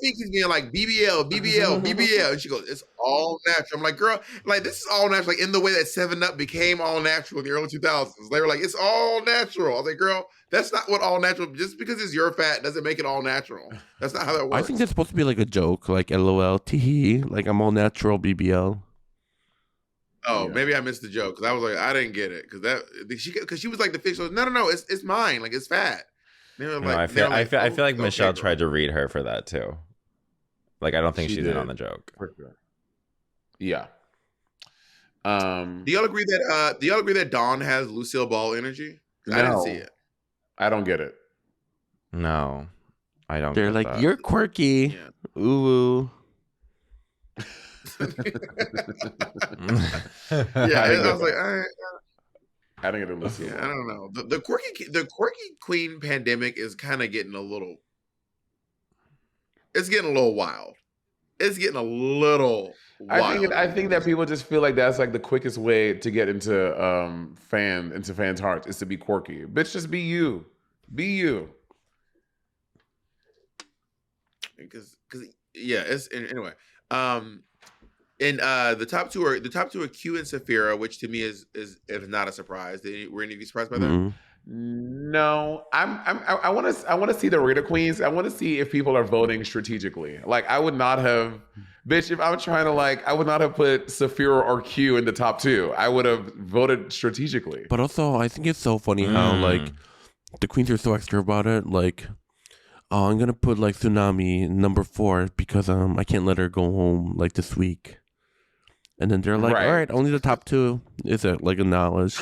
keeps being like BBL. And she goes, it's all natural. I'm like, girl, like this is all natural. Like in the way that 7-Up became all natural in the early 2000s. They were like, it's all natural. I was like, girl, that's not what all natural. Just because it's your fat doesn't make it all natural. That's not how that works. I think that's supposed to be like a joke, like LOL, teehee, like I'm all natural, BBL. Oh, maybe I missed the joke because I was like, I didn't get it because she was like the fish. No, it's mine. Like it's fat. I feel like Michelle tried to read her for that too. Like I don't think she's in on the joke. For sure. Yeah. Do y'all agree that Dawn has Lucille Ball energy? No, I didn't see it. I don't get it. No, I don't. They're like, you're quirky. Yeah. Ooh. Yeah, I was like, I don't get it. Lucille. Yeah, I don't know. The quirky queen pandemic is kind of getting a little. It's getting a little wild. It's getting a little wild. I think that people just feel like that's like the quickest way to get into fans' hearts is to be quirky. Bitch, just be you. Be you. Because it's anyway. And the top two are Q and Saphira, which to me is not a surprise. Were any of you surprised by that? Mm-hmm. No, I want to see the Rita Queens. I want to see if people are voting strategically. Like I would not have, bitch. If I was trying to I would not have put Saphira or Q in the top 2. I would have voted strategically. But also, I think it's so funny how the queens are so extra about it. Like, oh, I'm gonna put Tsunami number 4 because I can't let her go home this week. And then they're like, all right, only the top 2 is it acknowledged.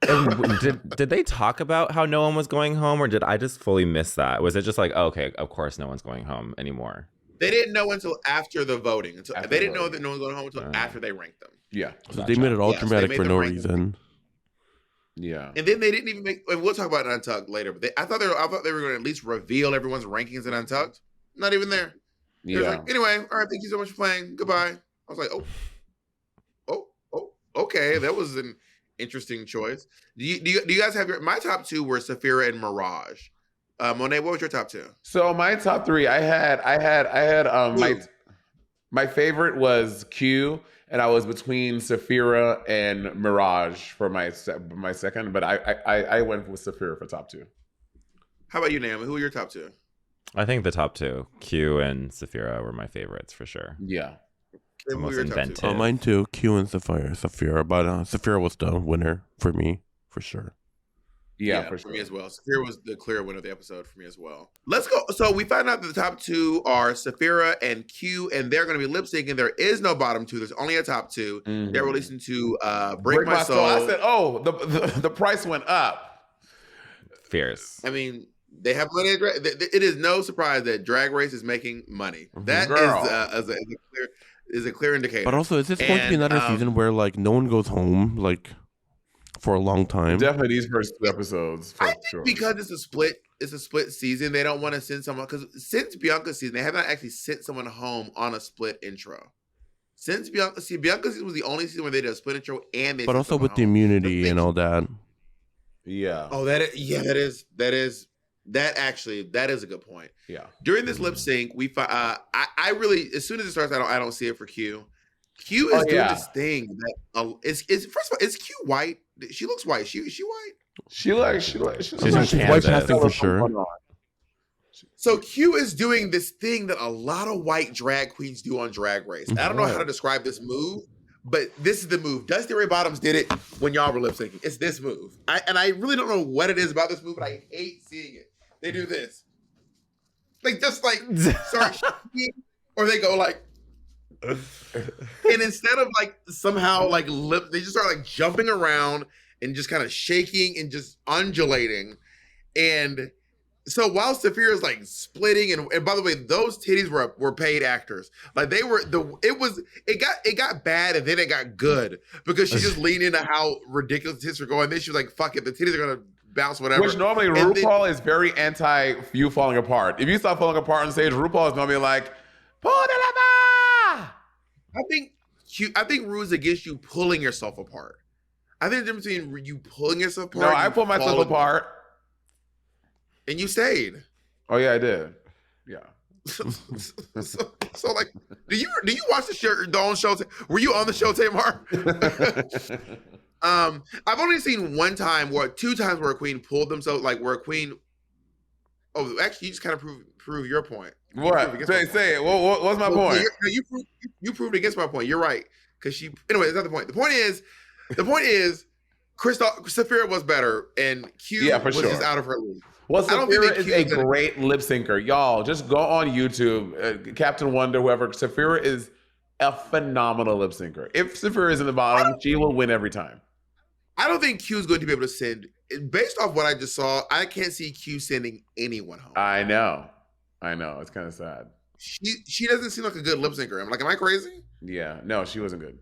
Did they talk about how no one was going home, or did I just fully miss that? Was it just okay, of course no one's going home anymore? They didn't know until after the voting. They didn't know that no one's going home until after they ranked them. Yeah. So they made it all dramatic for no reason. Yeah. And then they didn't even make. And we'll talk about it Untucked later. But I thought they were going to at least reveal everyone's rankings in Untucked. Not even there. Yeah. Anyway, all right. Thank you so much for playing. Goodbye. I was like, okay. That was an interesting choice. Do you guys have my top 2 were Saphira and Mirage. Monet, what was your top 2? So my top 3, I had my favorite was Q, and I was between Saphira and Mirage for my second, but I went with Saphira for top 2. How about you, Naomi? Who were your top 2? I think the top 2, Q and Saphira, were my favorites for sure. Yeah. The most inventive. Mine too, Q and Saphira, but Saphira was the winner for me, for sure. Yeah, for sure. Me as well. Saphira was the clear winner of the episode for me as well. Let's go. So we found out that the top 2 are Saphira and Q, and they're going to be lip syncing. There is no bottom 2. There's only a top 2. Mm-hmm. They're releasing to Break My Soul. I said, the price went up. Fierce. I mean, they have money. It is no surprise that Drag Race is making money. That is a clear indicator. But also, is this going to be another season where no one goes home for a long time? Definitely these first 2 episodes. I think because it's a split season, they don't want to send someone, because since Bianca's season, they have not actually sent someone home on a split intro. Since Bianca's season was the only season where they did a split intro and they. But also with the immunity and all that. Yeah. Oh, that is a good point. Yeah. During this lip sync, we I really, as soon as it starts, I don't see it for Q. Q is doing this thing that is first of all, is Q white? She looks white. She white? She looks white passing for sure. So Q is doing this thing that a lot of white drag queens do on Drag Race. I don't know how to describe this move, but this is the move. Dusty Ray Bottoms did it when y'all were lip syncing. It's this move. I really don't know what it is about this move, but I hate seeing it. They do this. Sorry, or they go and instead of somehow they just start jumping around and just kind of shaking and just undulating. And so while Saphira is splitting, and by the way, those titties were paid actors. It got bad and then it got good because she just leaned into how ridiculous the tits were going. Then she was like, fuck it, the titties are gonna bounce, whatever. Which normally RuPaul is very anti you falling apart. If you stop falling apart on stage, RuPaul is normally like, "Pour de la I think Ru is against you pulling yourself apart. I think the difference between you pulling yourself apart. No, I pulled myself apart. And you stayed. Oh yeah, I did. Yeah. so like, do you watch the own show? Were you on the show, Tamar? I've only seen two times where a queen pulled themselves, like where a queen. Oh, actually, you just kind of prove your point. What? Say it. What's my point? You proved against my point. You're right. Because anyway, that's not the point. The point is, Saphira was better, and Q was just out of her league. Well, Saphira is a great lip syncer. Y'all, just go on YouTube, Captain Wonder, whoever. Saphira is a phenomenal lip syncer. If Saphira is in the bottom, she will win every time. I don't think Q is going to be able to send. Based off what I just saw, I can't see Q sending anyone home. I know. It's kind of sad. She doesn't seem like a good lip syncer. Am I crazy? Yeah. No, she wasn't good.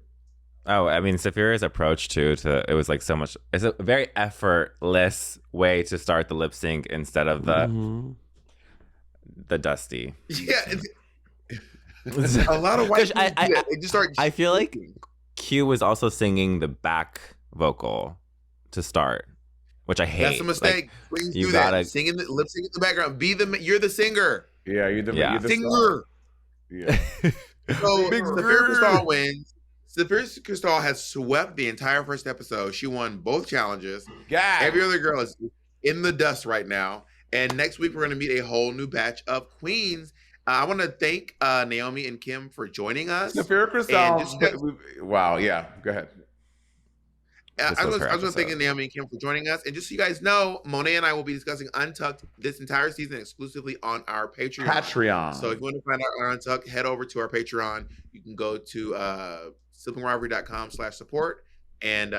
Oh, I mean, Saphira's approach it was like so much. It's a very effortless way to start the lip sync instead of the dusty. Yeah, a lot of white people just start. I feel like Q was also singing the back vocal to start, which I hate. That's a mistake. Please do that. Lip sync in the background. You're the singer. Yeah, you're the singer. Yeah. So Saphira Crystal wins. Saphira Crystal has swept the entire first episode. She won both challenges. God. Every other girl is in the dust right now. And next week, we're going to meet a whole new batch of queens. I want to thank Naomi and Kim for joining us. Saphira Crystal. Wow, yeah. Go ahead. I was going to thank Naomi and Kim for joining us. And just so you guys know, Monet and I will be discussing Untucked this entire season exclusively on our Patreon. So if you want to find out our Untucked, head over to our Patreon. You can go to siblingrivalry.com/support and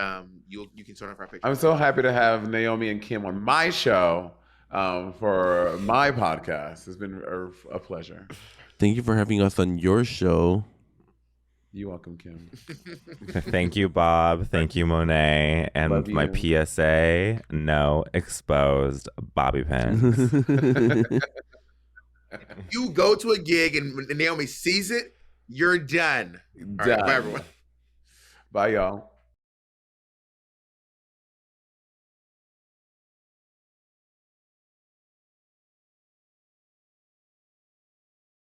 you can sign up for our Patreon. I'm so happy to have Naomi and Kim on my show for my podcast. It's been a pleasure. Thank you for having us on your show. You're welcome, Kim. Thank you, Bob. Thank you, Monet. And my PSA, no exposed bobby pins. You go to a gig and Naomi sees it, you're done. All right, bye, everyone. Bye, y'all.